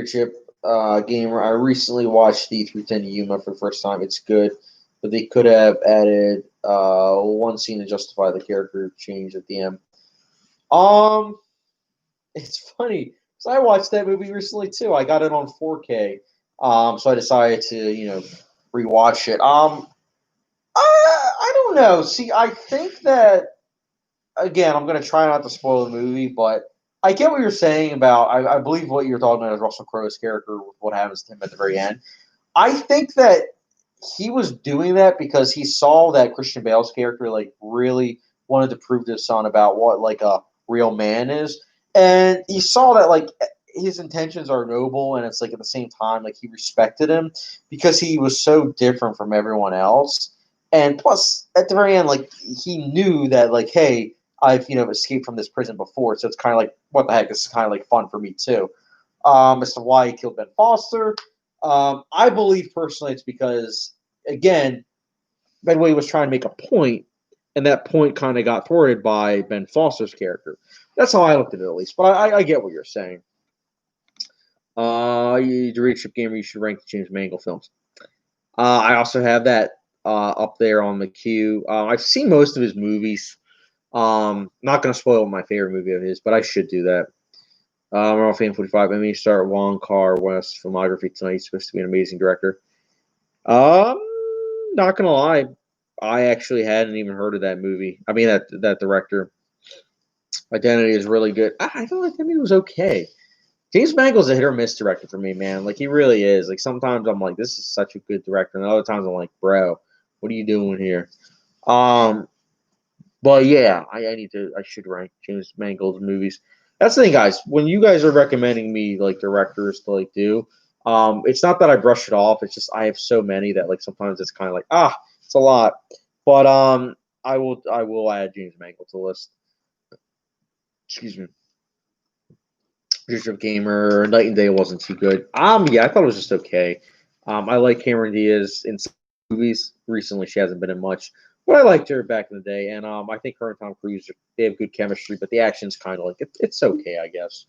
Chip Gamer. I recently watched the 310 Yuma for the first time. It's good, but they could have added one scene to justify the character change at the end. It's funny because I watched that movie recently too. I got it on 4K. So I decided to, rewatch it. I don't know. See, I think that again, I'm going to try not to spoil the movie, but I get what you're saying about. I believe what you're talking about is Russell Crowe's character with what happens to him at the very end. I think that he was doing that because he saw that Christian Bale's character like really wanted to prove to his son about what like a real man is, and he saw that like his intentions are noble, and it's like at the same time like he respected him because he was so different from everyone else, and plus at the very end like he knew that like hey I've escaped from this prison before, so it's kind of like what the heck, this is kind of like fun for me too. As to why he killed Ben Foster, I believe personally it's because, again, Benway was trying to make a point, and that point kind of got thwarted by Ben Foster's character. That's how I looked at it, at least. But I get what you're saying. The Readership Gamer, you should rank the James Mangold films. I also have that up there on the queue. I've seen most of his movies. Not going to spoil my favorite movie of his, but I should do that. Marvel Fan 45. I mean, start Wong Kar-wai's filmography tonight. He's supposed to be an amazing director. Not gonna lie, I actually hadn't even heard of that movie. I mean, that director. Identity is really good. I felt like that movie was okay. James Mangold's a hit or miss director for me, man. Like he really is. Like sometimes I'm like, this is such a good director, and other times I'm like, bro, what are you doing here? Um, but yeah, I should rank James Mangold's movies. That's the thing, guys. When you guys are recommending me like directors to like do, it's not that I brush it off. It's just I have so many that like sometimes it's kind of like it's a lot. But I will add James Mangold to the list. Excuse me. Bishop Gamer, Night and Day wasn't too good. Yeah, I thought it was just okay. I like Cameron Diaz in some movies. Recently, she hasn't been in much, but I liked her back in the day. And I think her and Tom Cruise they have good chemistry, but the action's kind of like it's okay, I guess.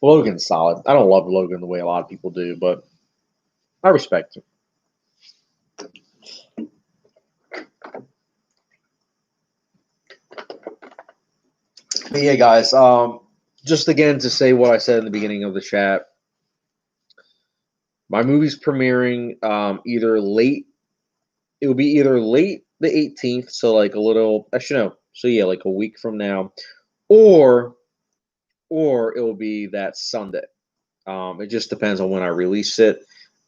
Logan's solid. I don't love Logan the way a lot of people do, but I respect him. But yeah, guys. Just again to say what I said in the beginning of the chat. My movie's premiering either late. It will be either late the 18th, so like a little. Actually, no. So yeah, like a week from now, or it will be that Sunday. It just depends on when I release it.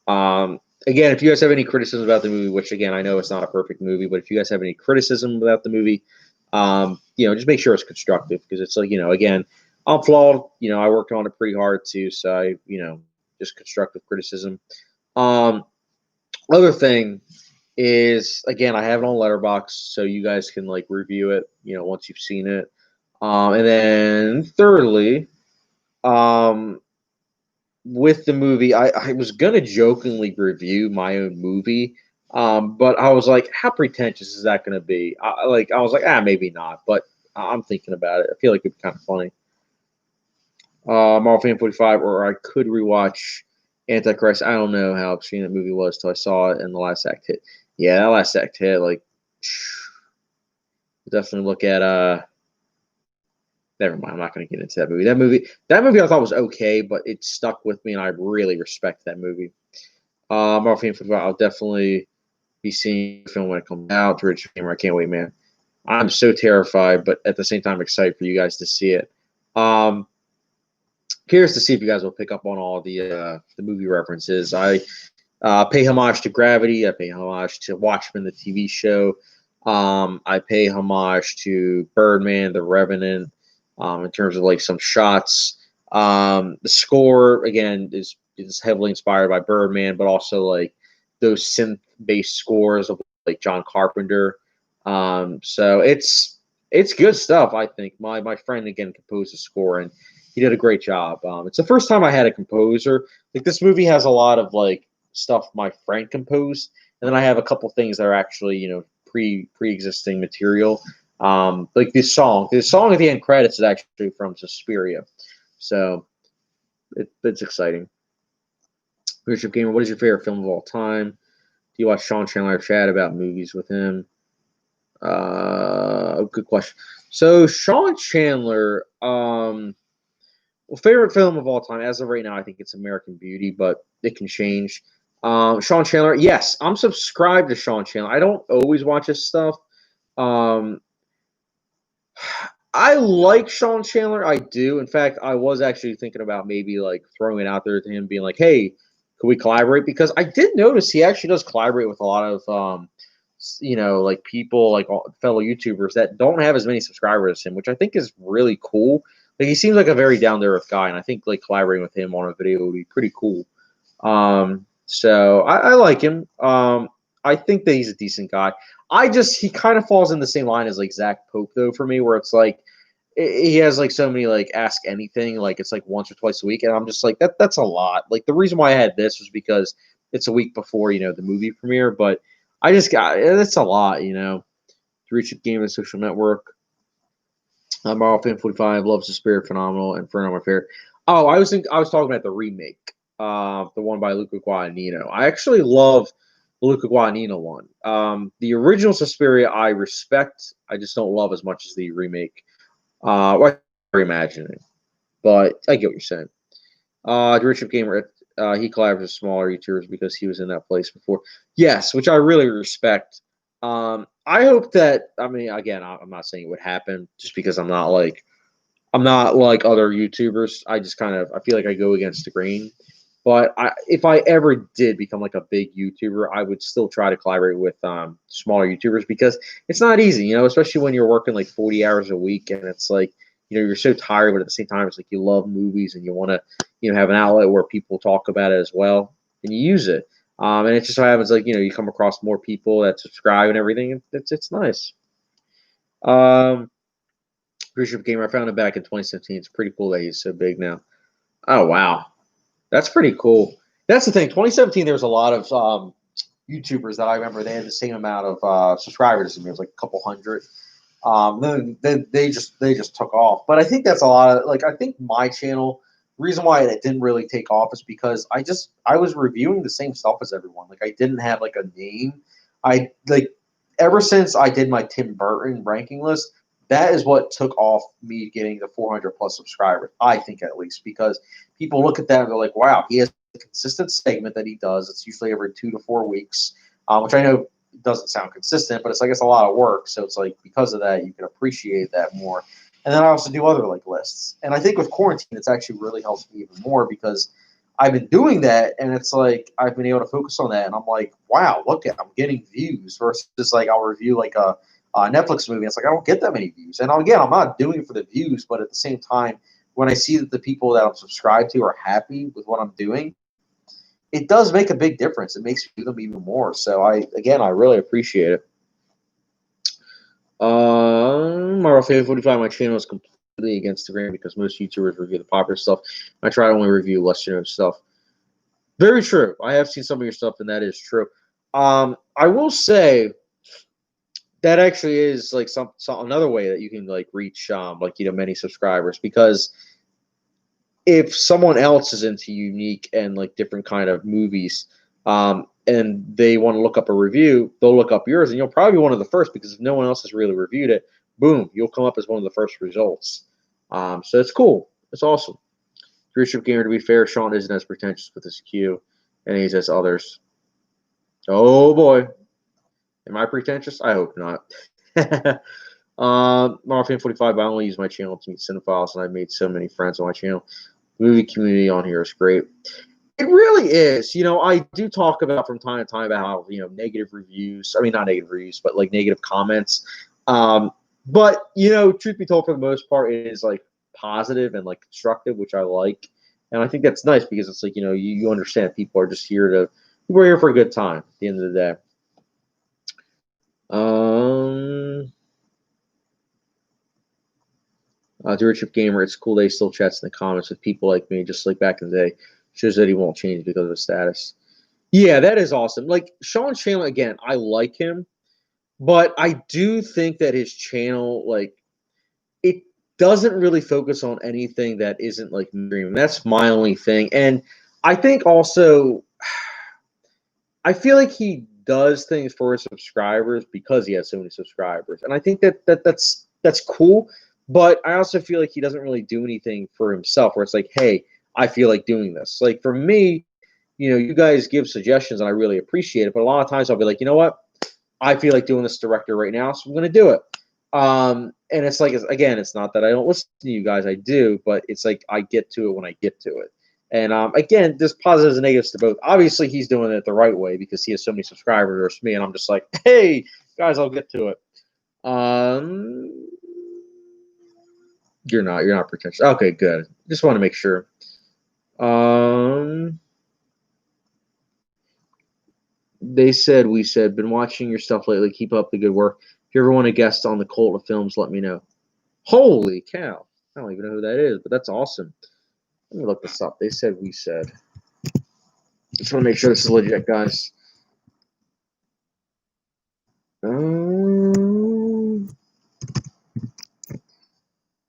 Again, if you guys have any criticisms about the movie, which again I know it's not a perfect movie, but if you guys have any criticism about the movie, just make sure it's constructive because it's like again, I'm flawed. I worked on it pretty hard too, so just constructive criticism. Other thing is again, I have it on Letterboxd, so you guys can like review it. Once you've seen it, and then thirdly, um, with the movie, I was gonna jokingly review my own movie, but I was like, how pretentious is that gonna be? I was like, maybe not, but I'm thinking about it. I feel like it'd be kind of funny. Marvel Fan 45, or I could rewatch Antichrist. I don't know how obscene that movie was till I saw it and the last act hit. Yeah, that last act hit. Like, definitely look at Never mind. I'm not going to get into that movie. That movie I thought was okay, but it stuck with me, and I really respect that movie. Marvel Fan 45. I'll definitely be seeing the film when it comes out. Rich Gamer, I can't wait, man. I'm so terrified, but at the same time excited for you guys to see it. Curious to see if you guys will pick up on all the movie references. I pay homage to Gravity. I pay homage to Watchmen, the TV show. I pay homage to Birdman, The Revenant, in terms of like some shots. The score again is heavily inspired by Birdman, but also like those synth-based scores of like John Carpenter. So it's good stuff. I think my friend again composed the score and he did a great job. It's the first time I had a composer. Like this movie has a lot of like stuff my friend composed, and then I have a couple things that are actually pre-existing material. Like this song at the end credits is actually from Suspiria, so it's exciting. Bishop Gamer, what is your favorite film of all time? Do you watch Sean Chandler chat about movies with him? Good question. So Sean Chandler, well, favorite film of all time as of right now, I think it's American Beauty, but it can change. Sean Chandler, yes, I'm subscribed to Sean Chandler. I don't always watch his stuff. Um, I like Sean Chandler. I do. In fact, I was actually thinking about maybe like throwing it out there to him, being like, "Hey, could we collaborate?" Because I did notice he actually does collaborate with a lot of, like people, like fellow YouTubers that don't have as many subscribers as him, which I think is really cool. Like he seems like a very down to earth guy, and I think like collaborating with him on a video would be pretty cool. So I like him. I think that he's a decent guy. He kind of falls in the same line as like Zach Pope though for me, where it's like he has like so many like ask anything, like it's like once or twice a week, and I'm just like that's a lot. Like the reason why I had this was because it's a week before the movie premiere, but I just got it's a lot. Reach a game and social network. Marvel Fan 45 loves the spirit phenomenal and Inferno my favorite. Oh, I was talking about the remake, the one by Luca Guadagnino. I actually love the Luca Guadagnino one. The original Suspiria I respect. I just don't love as much as the remake. Well, reimagining, but I get what you're saying. The Richard Gamer, he collabs with smaller YouTubers because he was in that place before. Yes, which I really respect. I hope that. I mean, again, I'm not saying it would happen just because I'm not like other YouTubers. I just kind of I feel like I go against the grain. But if I ever did become like a big YouTuber, I would still try to collaborate with smaller YouTubers because it's not easy, especially when you're working like 40 hours a week and it's like, you're so tired, but at the same time, it's like you love movies and you want to, have an outlet where people talk about it as well and you use it. And it just so happens like, you come across more people that subscribe and everything. It's nice. Um, Cruise Gamer, I found it back in 2017. It's pretty cool that he's so big now. Oh, wow. That's pretty cool. That's the thing. 2017, there was a lot of YouTubers that I remember they had the same amount of subscribers as me. It was like a couple hundred. Then they just took off. But I think that's a lot of like I think my channel. Reason why it didn't really take off is because I was reviewing the same stuff as everyone. Like I didn't have like a name. I like ever since I did my Tim Burton ranking list. That is what took off me getting the 400 plus subscribers. I think at least because people look at that and they're like, wow, he has a consistent segment that he does. It's usually every 2 to 4 weeks, which I know doesn't sound consistent, but it's like it's a lot of work. So it's like because of that, you can appreciate that more. And then I also do other like lists. And I think with quarantine, it's actually really helped me even more because I've been doing that, and it's like I've been able to focus on that. And I'm like, wow, look at I'm getting views versus like I'll review like a Netflix movie. It's like I don't get that many views. And again, I'm not doing it for the views, but at the same time, when I see that the people that I'm subscribed to are happy with what I'm doing, it does make a big difference. It makes me do them even more. So I really appreciate it. Marvel Fan 45, my channel is completely against the grain because most YouTubers review the popular stuff. I try to only review lesser known stuff. Very true. I have seen some of your stuff, and that is true. I will say that actually is like some another way that you can like reach many subscribers because if someone else is into unique and like different kind of movies, and they want to look up a review, they'll look up yours, and you'll probably be one of the first because if no one else has really reviewed it, boom, you'll come up as one of the first results. So it's cool. It's awesome. Richard Gamer, to be fair, Sean isn't as pretentious with his Q, and he's as others. Oh boy, am I pretentious? I hope not. Marvel 45. I only use my channel to meet cinephiles, and I've made so many friends on my channel. The movie community on here is great. It really is. I do talk about from time to time about how, negative reviews, I mean, not negative reviews, but like negative comments. But, truth be told, for the most part, it is like positive and like constructive, which I like. And I think that's nice because it's like, you understand people are just people are here for a good time at the end of the day. Dealership Gamer, it's cool that he still chats in the comments with people like me, just like back in the day. Shows that he won't change because of his status. Yeah, that is awesome. Like Sean Chandler, again, I like him, but I do think that his channel, like, it doesn't really focus on anything that isn't like mainstream. That's my only thing. And I think also, I feel like he does things for his subscribers because he has so many subscribers, and I think that's that's cool. But I also feel like he doesn't really do anything for himself where it's like, hey, I feel like doing this. Like for me, you guys give suggestions and I really appreciate it. But a lot of times I'll be like, you know what? I feel like doing this director right now, so I'm going to do it. And it's like, again, it's not that I don't listen to you guys, I do, but it's like I get to it when I get to it. And again, there's positives and negatives to both. Obviously, he's doing it the right way because he has so many subscribers versus me, and I'm just like, hey, guys, I'll get to it. You're not pretentious. Okay, good. Just want to make sure. They said, we said, been watching your stuff lately. Keep up the good work. If you ever want a guest on the Cult of Films, let me know. Holy cow. I don't even know who that is, but that's awesome. Let me look this up. They said, we said. Just want to make sure this is legit, guys.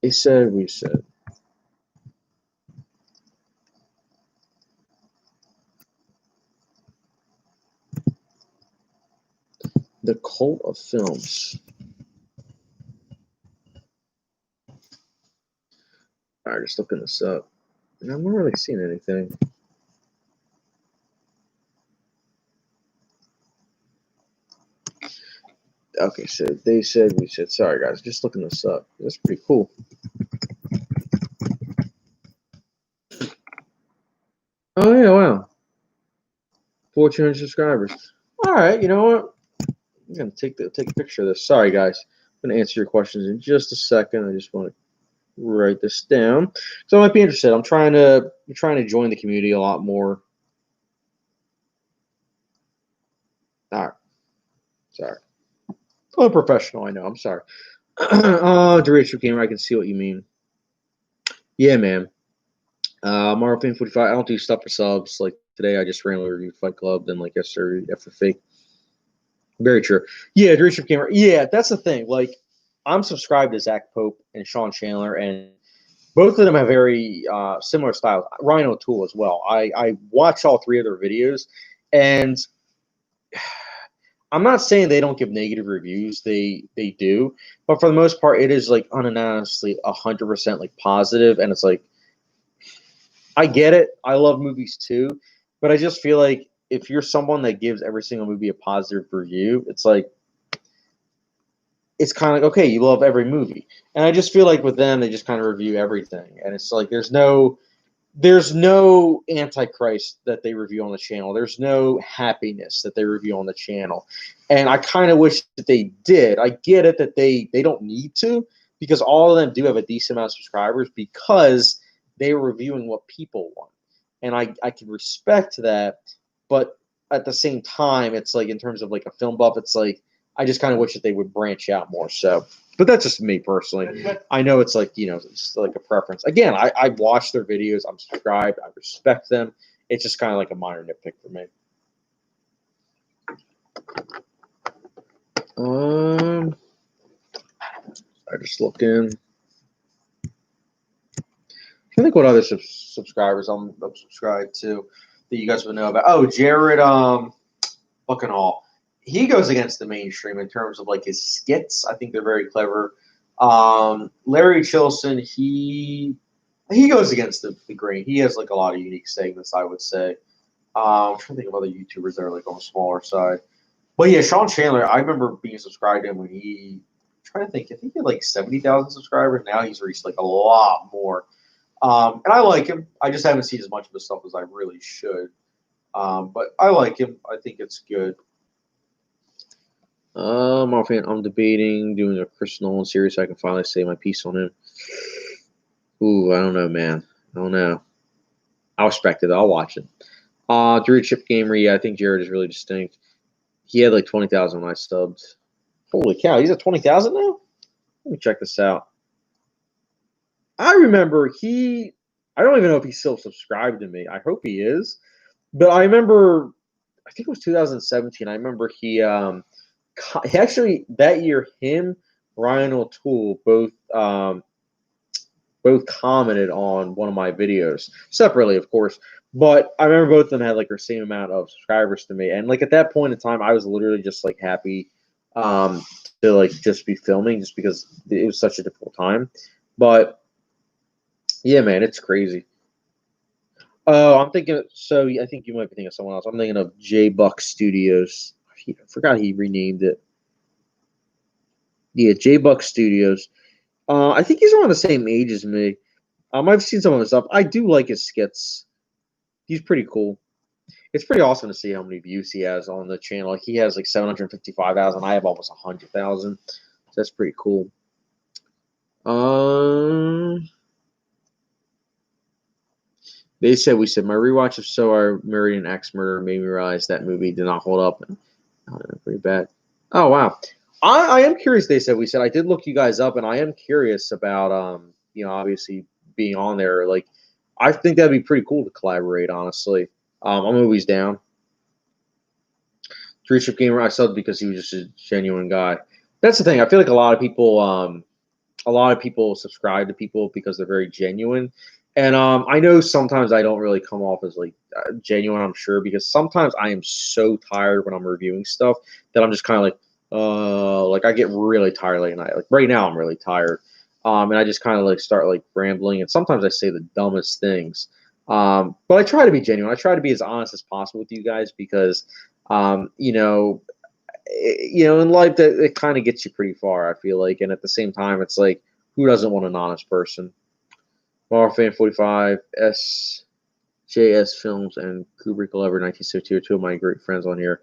They said, we said. The Cult of Films. All right, just looking this up. I'm not really seeing anything. Okay, so they said, we said. Sorry, guys, just looking this up. That's pretty cool. Oh, yeah, wow. 1,400 subscribers. All right, you know what? I'm going to take a picture of this. Sorry, guys. I'm going to answer your questions in just a second. I just want to write this down. So I might be interested. I'm trying to join the community a lot more. All right. Sorry. Unprofessional, I know. I'm sorry. Duration Gamer, I can see what you mean. Yeah, man. Marvel Fan 45. I don't do stuff for subs. Like today, I just randomly reviewed Fight Club. Then, like yesterday, F for Fake. Very true. Yeah, Duration Gamer. Yeah, that's the thing. Like, I'm subscribed to Zach Pope and Sean Chandler, and both of them have very similar styles. Ryan O'Toole as well. I watch all three of their videos, and I'm not saying they don't give negative reviews. They do, but for the most part, it is like unanimously 100% like positive, and it's like I get it. I love movies too, but I just feel like if you're someone that gives every single movie a positive review, it's like it's kind of like okay, you love every movie, and I just feel like with them, they just kind of review everything, and it's like there's no Antichrist that they review on the channel. There's no happiness that they review on the channel. And I kind of wish that they did. I get it that they don't need to because all of them do have a decent amount of subscribers because they are reviewing what people want. And I can respect that. But at the same time, it's like in terms of like a film buff, it's like I just kind of wish that they would branch out more. So but that's just me personally. I know it's like, it's like a preference. Again, I watch their videos. I'm subscribed. I respect them. It's just kind of like a minor nitpick for me. I just look in. I think what other subscribers I'm subscribed to that you guys would know about. Oh, Jared Buckenhall. He goes against the mainstream in terms of like his skits. I think they're very clever. Larry Chilson, he goes against the grain. He has like a lot of unique segments, I would say. I'm trying to think of other YouTubers that are like on the smaller side. But yeah, Sean Chandler, I remember being subscribed to him when I'm trying to think, I think he had like 70,000 subscribers. Now he's reached like a lot more. And I like him. I just haven't seen as much of his stuff as I really should. But I like him. I think it's good. I'm debating doing a Chris Nolan series so I can finally say my piece on him. Ooh, I don't know, man. I don't know. I'll respect it. I'll watch it. Drew Chip Gamer, yeah, I think Jared is really distinct. He had like 20,000 when I subbed. Holy cow, he's at 20,000 now? Let me check this out. I remember I don't even know if he's still subscribed to me. I hope he is. But I remember, I think it was 2017. I remember he actually that year, Ryan O'Toole both commented on one of my videos separately, of course. But I remember both of them had like the same amount of subscribers to me, and like at that point in time, I was literally just like happy to like just be filming, just because it was such a difficult time. But yeah, man, it's crazy. Oh, I'm thinking. So I think you might be thinking of someone else. I'm thinking of J Buck Studios. I forgot he renamed it. Yeah, J Buck Studios. I think he's around the same age as me. I've seen some of his stuff. I do like his skits. He's pretty cool. It's pretty awesome to see how many views he has on the channel. Like, he has like 755,000. I have almost 100,000. So that's pretty cool. They said we said my rewatch of So I Married an Axe Murderer made me realize that movie did not hold up. Pretty bad. Oh wow. I am curious. They said we said I did look you guys up, and I am curious about obviously being on there. Like, I think that'd be pretty cool to collaborate. Honestly, I'm always down. Three Chip Gamer I subbed because he was just a genuine guy. That's the thing. I feel like a lot of people subscribe to people because they're very genuine. And I know sometimes I don't really come off as like genuine, I'm sure, because sometimes I am so tired when I'm reviewing stuff that I'm just kind of like I get really tired late at night. Like right now, I'm really tired. And I just kind of like start like rambling. And sometimes I say the dumbest things. But I try to be genuine. I try to be as honest as possible with you guys because, you know, in life that it kind of gets you pretty far. I feel like, and at the same time, it's like, who doesn't want an honest person? Marvel Fan 45, SJS Films, and Kubrick Lover 1962 are two of my great friends on here.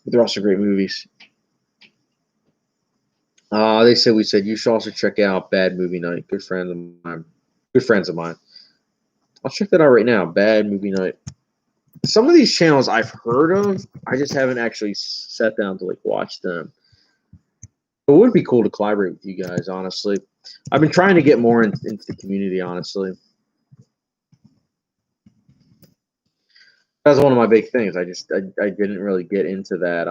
They're also great movies. They said we said you should also check out Bad Movie Night. Good friends of mine. Good friends of mine. I'll check that out right now. Bad Movie Night. Some of these channels I've heard of, I just haven't actually sat down to like watch them. It would be cool to collaborate with you guys, honestly. I've been trying to get more into the community, honestly. That's one of my big things. I didn't really get into that,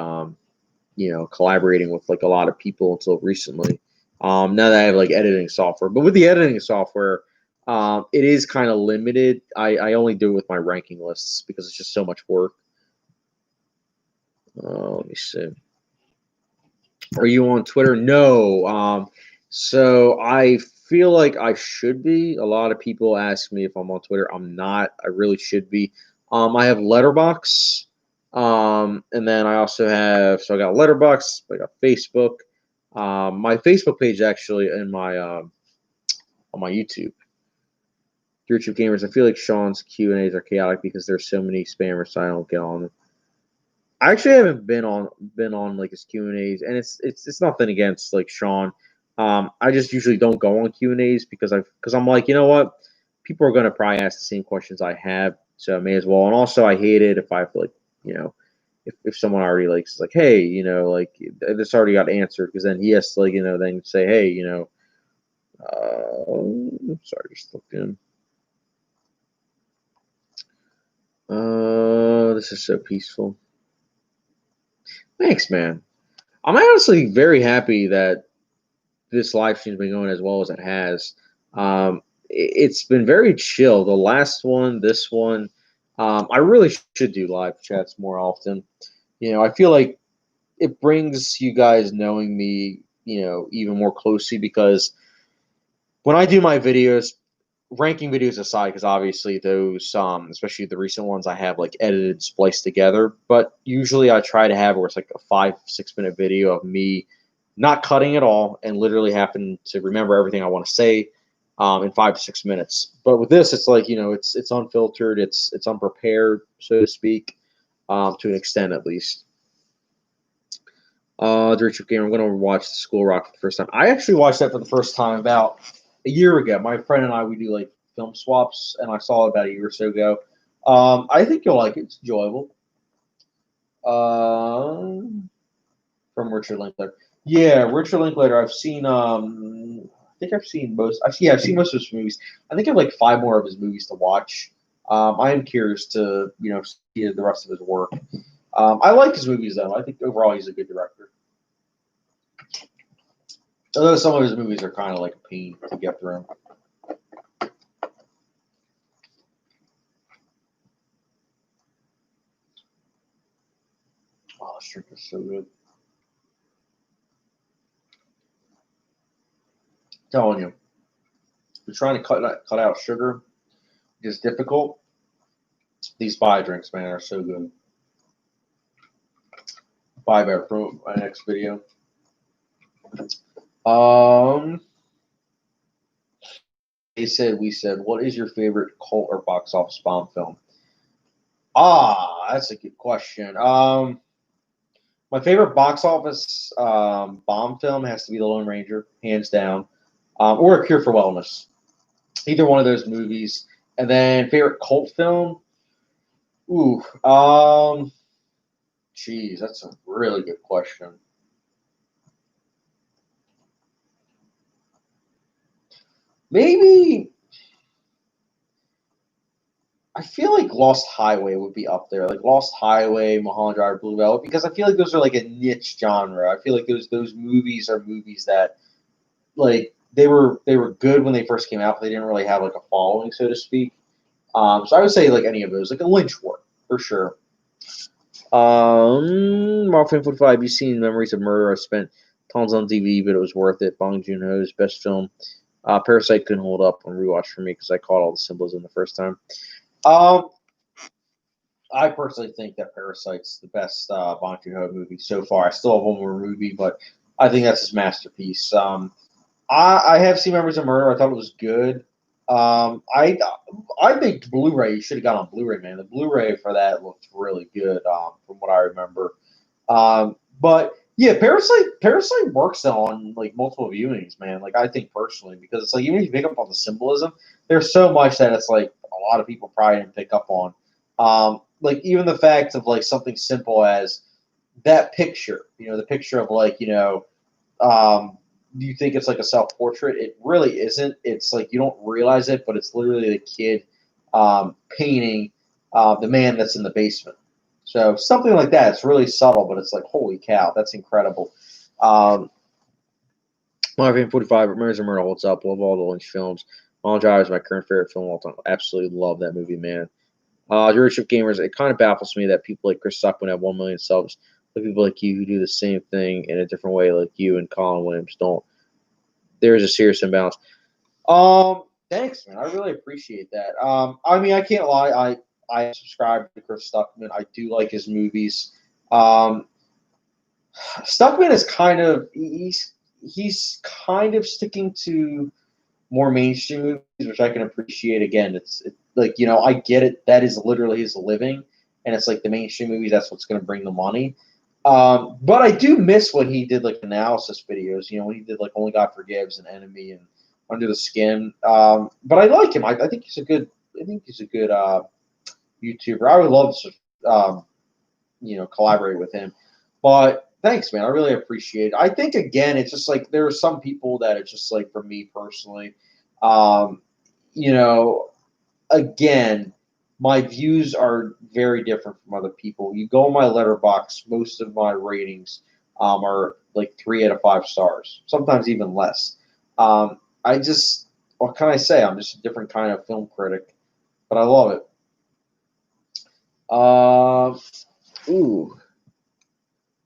collaborating with like a lot of people until recently. Now that I have like editing software, but with the editing software, it is kind of limited. I only do it with my ranking lists because it's just so much work. Let me see. Are you on Twitter? No. So I feel like I should be. A lot of people ask me if I'm on Twitter. I'm not. I really should be. I have Letterbox. And then I also have, so I got Letterbox, I got Facebook. My Facebook page actually in my on my YouTube. YouTube Gamers. I feel like Sean's Q&As are chaotic because there's so many spammers, so I don't get on them. I actually haven't been on like his Q&As, and it's nothing against like Sean. I just usually don't go on Q&As because I'm like, you know what, people are gonna probably ask the same questions I have, so I may as well. And also, I hate it if I feel like, if someone already likes like, hey, like this already got answered, because then he has to like, then say, hey, sorry, just looked in. This is so peaceful. Thanks, man. I'm honestly very happy that this live stream's been going as well as it has. It's been very chill. The last one, this one, I really should do live chats more often. I feel like it brings you guys knowing me, even more closely, because when I do my videos, ranking videos aside, because obviously those, especially the recent ones, I have like edited, spliced together. But usually I try to have where it's like a 5-6 minute video of me not cutting at all and literally having to remember everything I want to say in 5 to 6 minutes. But with this, it's like, it's unfiltered, it's unprepared, so to speak, to an extent at least. The Richard Game. I'm going to watch the School Rock for the first time. I actually watched that for the first time about a year ago. My friend and I, we do like film swaps, and I saw it about a year or so ago. I think you'll like it. It's enjoyable. From Richard Linklater. Yeah, Richard Linklater. I've seen. I think I've seen most. I've seen most of his movies. I think I have like 5 more of his movies to watch. I am curious to see the rest of his work. I like his movies though. I think overall he's a good director. Although some of his movies are kind of like a pain to get through. Oh, this drink is so good. telling you, you're trying to cut out sugar is difficult. These buy drinks, man, are so good. Buy better for my next video. We said, what is your favorite cult or box office bomb film? That's a good question. My favorite box office bomb film has to be The Lone Ranger, hands down, or A Cure for Wellness. Either one of those movies. And then favorite cult film? Geez, that's a really good question. Maybe I feel like Lost Highway would be up there. Like Lost Highway, Mulholland Drive, Blue Velvet, because I feel like those are like a niche genre. I feel like those movies are movies that like they were good when they first came out, but they didn't really have like a following, so to speak. So I would say like any of those, like a Lynch Work for sure. Mark 45, you've seen Memories of Murder. I spent tons on DVD, but it was worth it. Bong Joon-ho's best film. Parasite couldn't hold up on rewatch for me because I caught all the symbolism the first time. I personally think that Parasite's the best Bong Joon-ho movie so far. I still have one more movie, but I think that's his masterpiece. I have seen Memories of Murder. I thought it was good. I think Blu-ray, you should have got on Blu-ray, man. The Blu-ray for that looked really good, from what I remember. But yeah, Parasite works on like multiple viewings, man. Like I think personally, because it's like even if you pick up on the symbolism, there's so much that it's like a lot of people probably didn't pick up on. Like even the fact of like something simple as that picture, the picture of like, you think it's like a self-portrait. It really isn't. It's like you don't realize it, but it's literally the kid painting the man that's in the basement. So something like that. It's really subtle, but it's like, holy cow, that's incredible. Marvin 45, Memories of Murder holds up. Love all the Lynch films. Mulholland Drive is my current favorite film of all time. Absolutely love that movie, man. Viewership gamers, it kind of baffles me that people like Chris Stuckman have 1 million subs. But people like you who do the same thing in a different way, like you and Colin Williams, don't. There is a serious imbalance. Thanks, man. I really appreciate that. I mean, I can't lie. I subscribe to Chris Stuckman. I do like his movies. Stuckman is kind of he's kind of sticking to more mainstream movies, which I can appreciate. Again, it's like I get it. That is literally his living, and it's like the mainstream movies. That's what's going to bring the money. But I do miss when he did like analysis videos. When he did like Only God Forgives and Enemy and Under the Skin. But I like him. I think he's a good. I think he's a good YouTuber. I would love to, collaborate with him. But thanks, man. I really appreciate it. I think again, it's just like there are some people that it's just like for me personally, again, my views are very different from other people. You go on my letterbox, most of my ratings are like 3 out of 5 stars, sometimes even less. What can I say? I'm just a different kind of film critic, but I love it.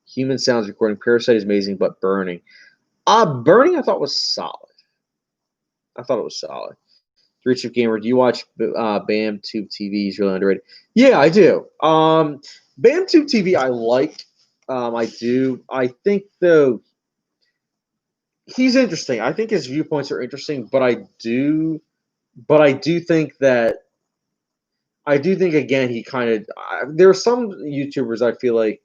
Human Sounds recording. Parasite is amazing, but Burning. Burning I thought was solid. Rich of Gamer, do you watch BAM Tube TV? He's really underrated. Yeah, I do. BAM Tube TV I like. I do. I think though he's interesting. I think his viewpoints are interesting, but I do think that again he kind of there are some YouTubers I feel like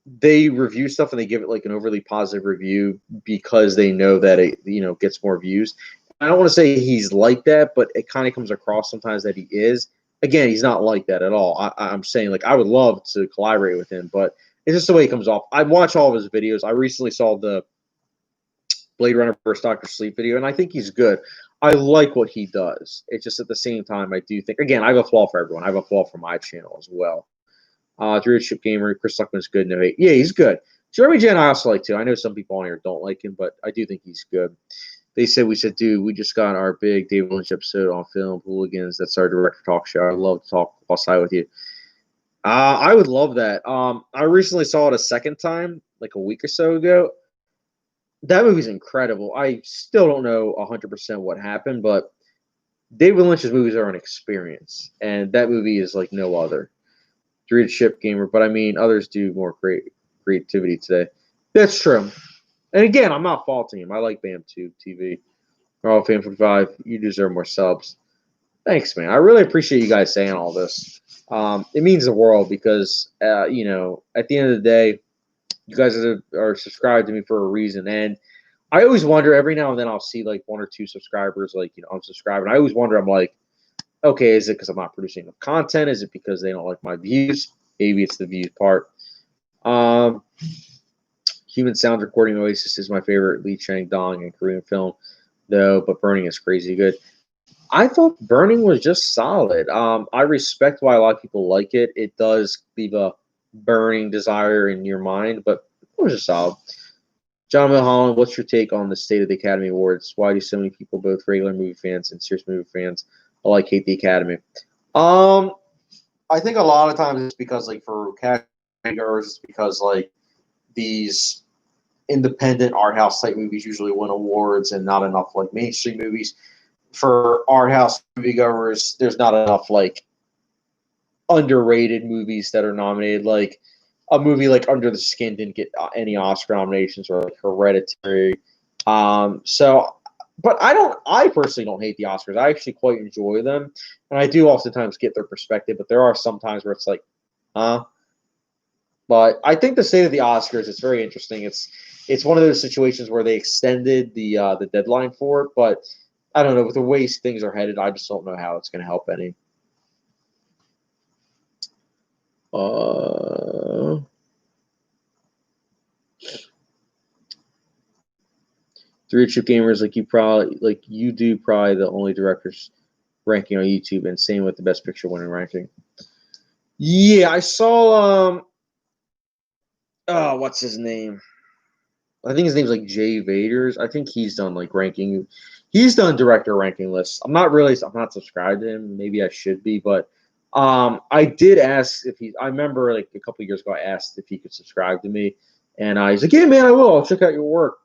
they review stuff and they give it like an overly positive review because they know that it gets more views. I don't want to say he's like that, but it kind of comes across sometimes that he is. Again, he's not like that at all. I'm saying like I would love to collaborate with him, but it's just the way he comes off. I watch all of his videos. I recently saw the Blade Runner vs. Dr. Sleep video, and I think he's good. I like what he does. It's just at the same time, I do think, again, I have a flaw for everyone. I have a flaw for my channel as well. Dreadership Gamer, Chris Luckman's good. No hate. Yeah, he's good. Jeremy Jan I also like too. I know some people on here don't like him, but I do think he's good. We said, dude, we just got our big David Lynch episode on Film Hooligans. That's our director talk show. I'd love to talk outside with you. I would love that. I recently saw it a second time, like a week or so ago. that movie's incredible. I still don't know 100% what happened, but David Lynch's movies are an experience, and that movie is like no other. Dread Ship Gamer, but I mean, others do more creativity today. That's true. And again, I'm not faulting him. I like BAM2 TV. Raw Fan 45, you deserve more subs. Thanks, man. I really appreciate you guys saying all this. It means the world because, at the end of the day, you guys are subscribed to me for a reason. And I always wonder, every now and then I'll see like one or two subscribers, like, unsubscribe. And I always wonder, I'm like, okay, is it because I'm not producing enough content? Is it because they don't like my views? Maybe it's the views part. Um, Human Sound Recording Oasis is my favorite Lee Chang Dong and Korean film, though, but Burning is crazy good. I thought Burning was just solid. I respect why a lot of people like it. It does leave a burning desire in your mind, but it was just solid. John Milholland, what's your take on the state of the Academy Awards? Why do so many people, both regular movie fans and serious movie fans, alike hate the Academy? Um, I think a lot of times it's because, like, for Academy goers, it's because, like, these independent art house type movies usually win awards and not enough, like, mainstream movies. For art house moviegoers, there's not enough, like, underrated movies that are nominated. Like, a movie like Under the Skin didn't get any Oscar nominations, or like Hereditary. So, but I personally don't hate the Oscars. I actually quite enjoy them, and I do oftentimes get their perspective. But there are some times where it's like, huh? But I think the state of the Oscars is very interesting. It's one of those situations where they extended the deadline for it, but I don't know, with the way things are headed, I just don't know how it's going to help any. Three chip gamers like you do probably the only directors ranking on YouTube, and same with the best picture winning ranking. Yeah, I saw what's his name? I think his name's like Jay Vaders. I think he's done like ranking. He's done director ranking lists. I'm not subscribed to him. Maybe I should be, but I did ask if he. I remember like a couple of years ago, I asked if he could subscribe to me, and he's like, "Yeah, man, I will. I'll check out your work."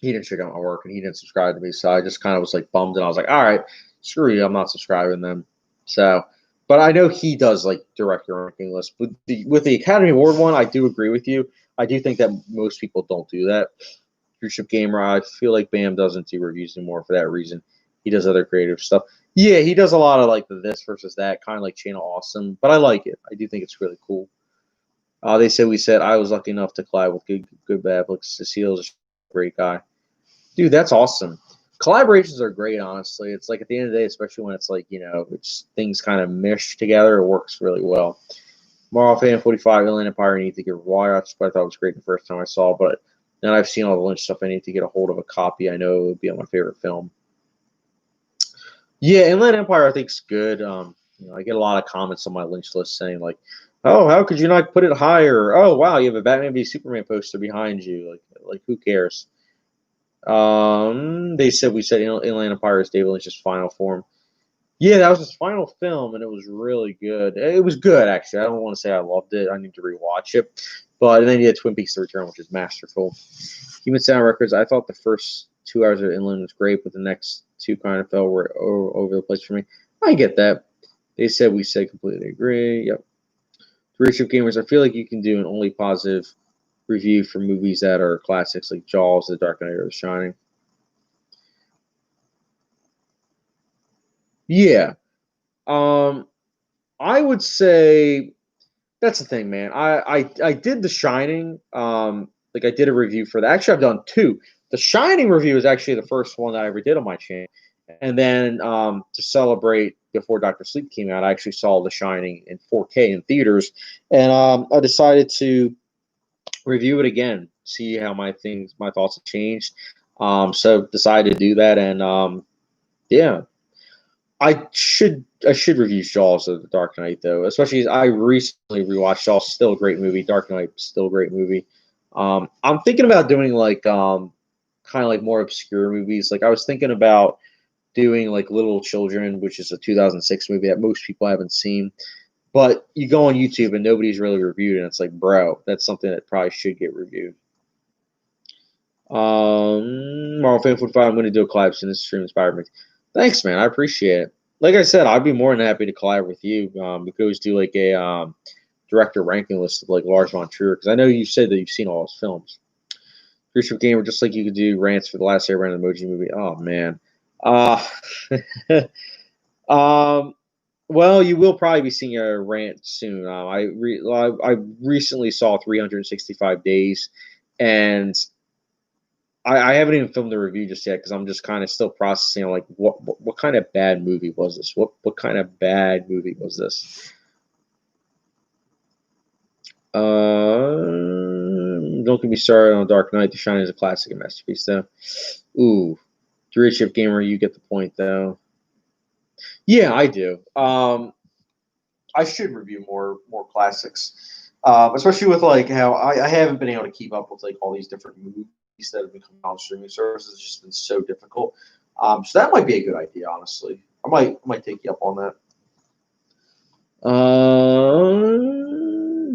He didn't check out my work, and he didn't subscribe to me, so I just kind of was like bummed, and I was like, "All right, screw you. I'm not subscribing them." So, but I know he does like director ranking lists. With the Academy Award one, I do agree with you. I do think that most people don't do that. Crucial Gamer, I feel like Bam doesn't do reviews anymore for that reason. He does other creative stuff. Yeah, he does a lot of like the this versus that, kind of like Channel Awesome, but I like it. I do think it's really cool. They said we said I was lucky enough to collab with Good Bad. Look, Cecile's a great guy. Dude, that's awesome. Collaborations are great, honestly. It's like at the end of the day, especially when it's like, it's things kind of mesh together, it works really well. Marvel Fan 45, Inland Empire, I need to get rewatched, but I thought it was great the first time I saw it. But now I've seen all the Lynch stuff, I need to get a hold of a copy. I know it would be on my favorite film. Yeah, Inland Empire I think is good. I get a lot of comments on my Lynch list saying like, "Oh, how could you not put it higher?" Oh, wow, you have a Batman v Superman poster behind you. Like who cares? They said we said Inland Empire is David Lynch's final form. Yeah, that was his final film, and it was really good. It was good, actually. I don't want to say I loved it. I need to rewatch it. But and then you had Twin Peaks: The Return, which is masterful. Human Sound Records. I thought the first 2 hours of Inland was great, but the next two kind of fell over the place for me. I get that. They said we said completely agree. Yep. Ship Gamers. I feel like you can do an only positive review for movies that are classics like Jaws, The Dark Knight, or The Shining. Yeah. I would say that's the thing, man. I did The Shining. Like I did a review for that. Actually, I've done two. The Shining review is actually the first one that I ever did on my channel. And then to celebrate before Doctor Sleep came out, I actually saw The Shining in 4K in theaters, and I decided to review it again, see how my thoughts have changed. So decided to do that, and yeah, I should review Jaws of the Dark Knight though, especially as I recently rewatched Jaws. Still a great movie. Dark Knight still a great movie. I'm thinking about doing like kind of like more obscure movies. Like I was thinking about doing like Little Children, which is a 2006 movie that most people haven't seen. But you go on YouTube and nobody's really reviewed it, and it's like, bro, that's something that probably should get reviewed. Marvel Fan 45, I'm going to do a collab soon. This stream inspired me. Thanks, man. I appreciate it. Like I said, I'd be more than happy to collab with you. We could always do like a director ranking list of like Lars von Trier, because I know you said that you've seen all his films. Christopher Gamer, just like you could do rants for the last Airbender Emoji movie. Oh man. Uh, well, you will probably be seeing a rant soon. I recently saw 365 Days, and I haven't even filmed the review just yet because I'm just kind of still processing. Like, what kind of bad movie was this? What kind of bad movie was this? Don't get me started on Dark Knight. The Shining is a classic and masterpiece, though. Ooh, Chip Gamer, you get the point, though. Yeah, I do. I should review more classics, especially with like how I haven't been able to keep up with like all these different movies that have been coming out on streaming services. It's just been so difficult. So that might be a good idea, honestly. I might take you up on that.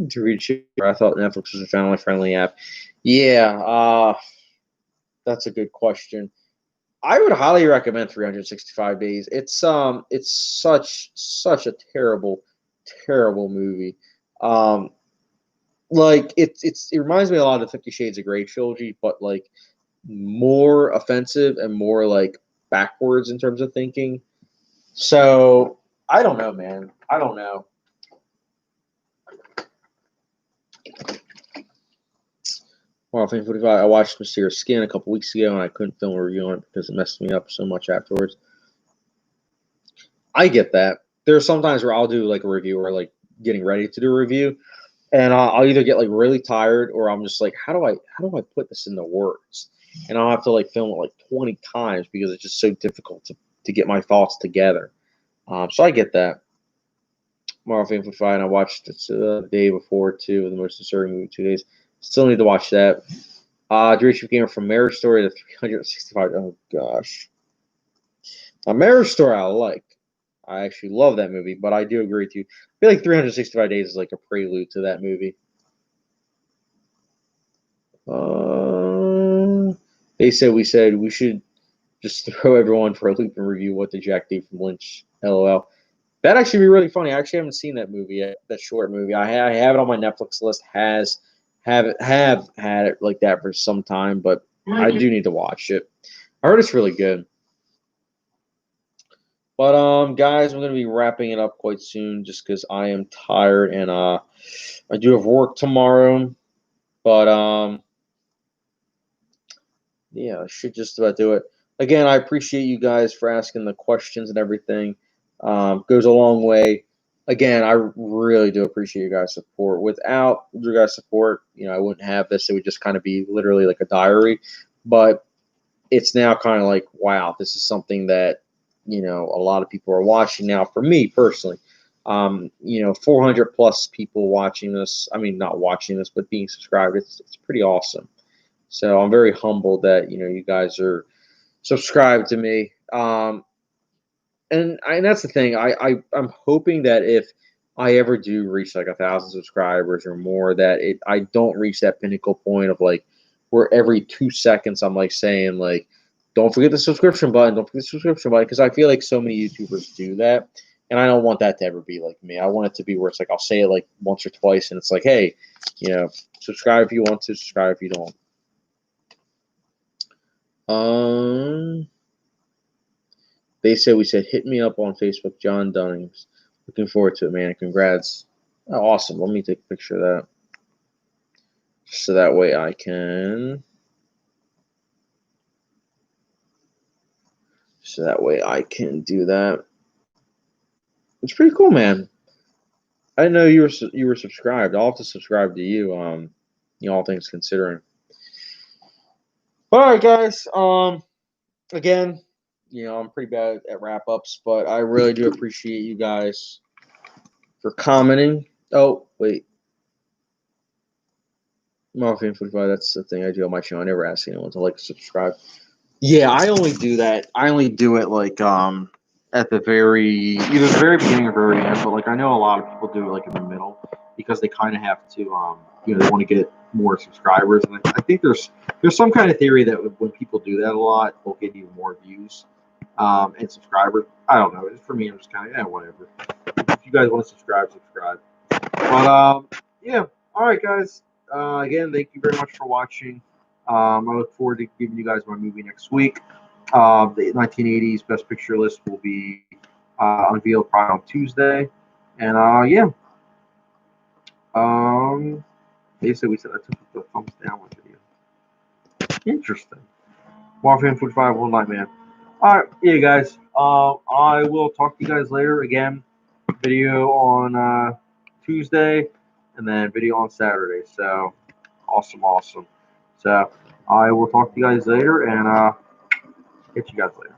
To reach it, I thought Netflix was a family-friendly app. Yeah, that's a good question. I would highly recommend 365 Days. It's such a terrible movie. Like it reminds me a lot of the 50 Shades of Grey trilogy, but like more offensive and more like backwards in terms of thinking. So I don't know, man. I don't know. Well, 45. I watched Mysterious Skin a couple weeks ago, and I couldn't film a review on it because it messed me up so much afterwards. I get that. There are some times where I'll do like a review or like getting ready to do a review, and I'll either get like really tired or I'm just like, how do I put this into words? And I'll have to like film it like 20 times because it's just so difficult to get my thoughts together. So I get that. Marvel Fan 45, and I watched it the day before too, the most disturbing movie 2 days. Still need to watch that. Duration Gamer from Marriage Story to 365. Oh gosh, a Marriage Story I like. I actually love that movie, but I do agree with you. I feel like 365 Days is like a prelude to that movie. They said we should just throw everyone for a loop and review What Did Jack Do from Lynch. LOL. That'd actually be really funny. I actually haven't seen that movie yet. That short movie. I have it on my Netflix list. Have had it like that for some time, but I do need to watch it. I heard it's really good. But guys, I'm gonna be wrapping it up quite soon just because I am tired and I do have work tomorrow. But yeah, I should just about do it. Again, I appreciate you guys for asking the questions and everything. Goes a long way. Again, I really do appreciate you guys' support. Without your guys' support, I wouldn't have this. It would just kind of be literally like a diary. But it's now kind of like, wow, this is something that, a lot of people are watching now. For me personally, 400 plus people watching this. I mean, not watching this, but being subscribed. It's pretty awesome. So I'm very humbled that, you guys are subscribed to me. And that's the thing. I'm hoping that if I ever do reach like 1,000 subscribers or more, that I don't reach that pinnacle point of like where every 2 seconds I'm like saying like, don't forget the subscription button, don't forget the subscription button, because I feel like so many YouTubers do that, and I don't want that to ever be like me. I want it to be where it's like I'll say it like once or twice, and it's like, hey, subscribe if you want to, subscribe if you don't. They said we said hit me up on Facebook, John Dunnings. Looking forward to it, man. Congrats. Oh, awesome. Let me take a picture of that. So that way I can. So that way I can do that. It's pretty cool, man. I didn't know you were subscribed. I'll have to subscribe to you. All things considering. All right, guys. Again, I'm pretty bad at wrap ups, but I really do appreciate you guys for commenting. Oh, wait. Marvel 45, that's the thing I do on my channel. I never ask anyone to like subscribe. Yeah, I only do that. I only do it like at the either the very beginning or very end, but like I know a lot of people do it like in the middle because they kind of have to they want to get more subscribers. And I think there's some kind of theory that when people do that a lot, they'll get even more views and subscribers. I don't know. For me, I'm just kind of whatever. If you guys want to subscribe, subscribe. But yeah. All right, guys. Again, thank you very much for watching. I look forward to giving you guys my movie next week. The 1980s Best Picture list will be unveiled probably on Tuesday. And yeah. Basically, we said I took the thumbs down one video. Interesting. Warfare 45 One Night Man. Alright, yeah, guys. I will talk to you guys later. Again, video on Tuesday, and then video on Saturday. So, awesome. So, I will talk to you guys later, and catch you guys later.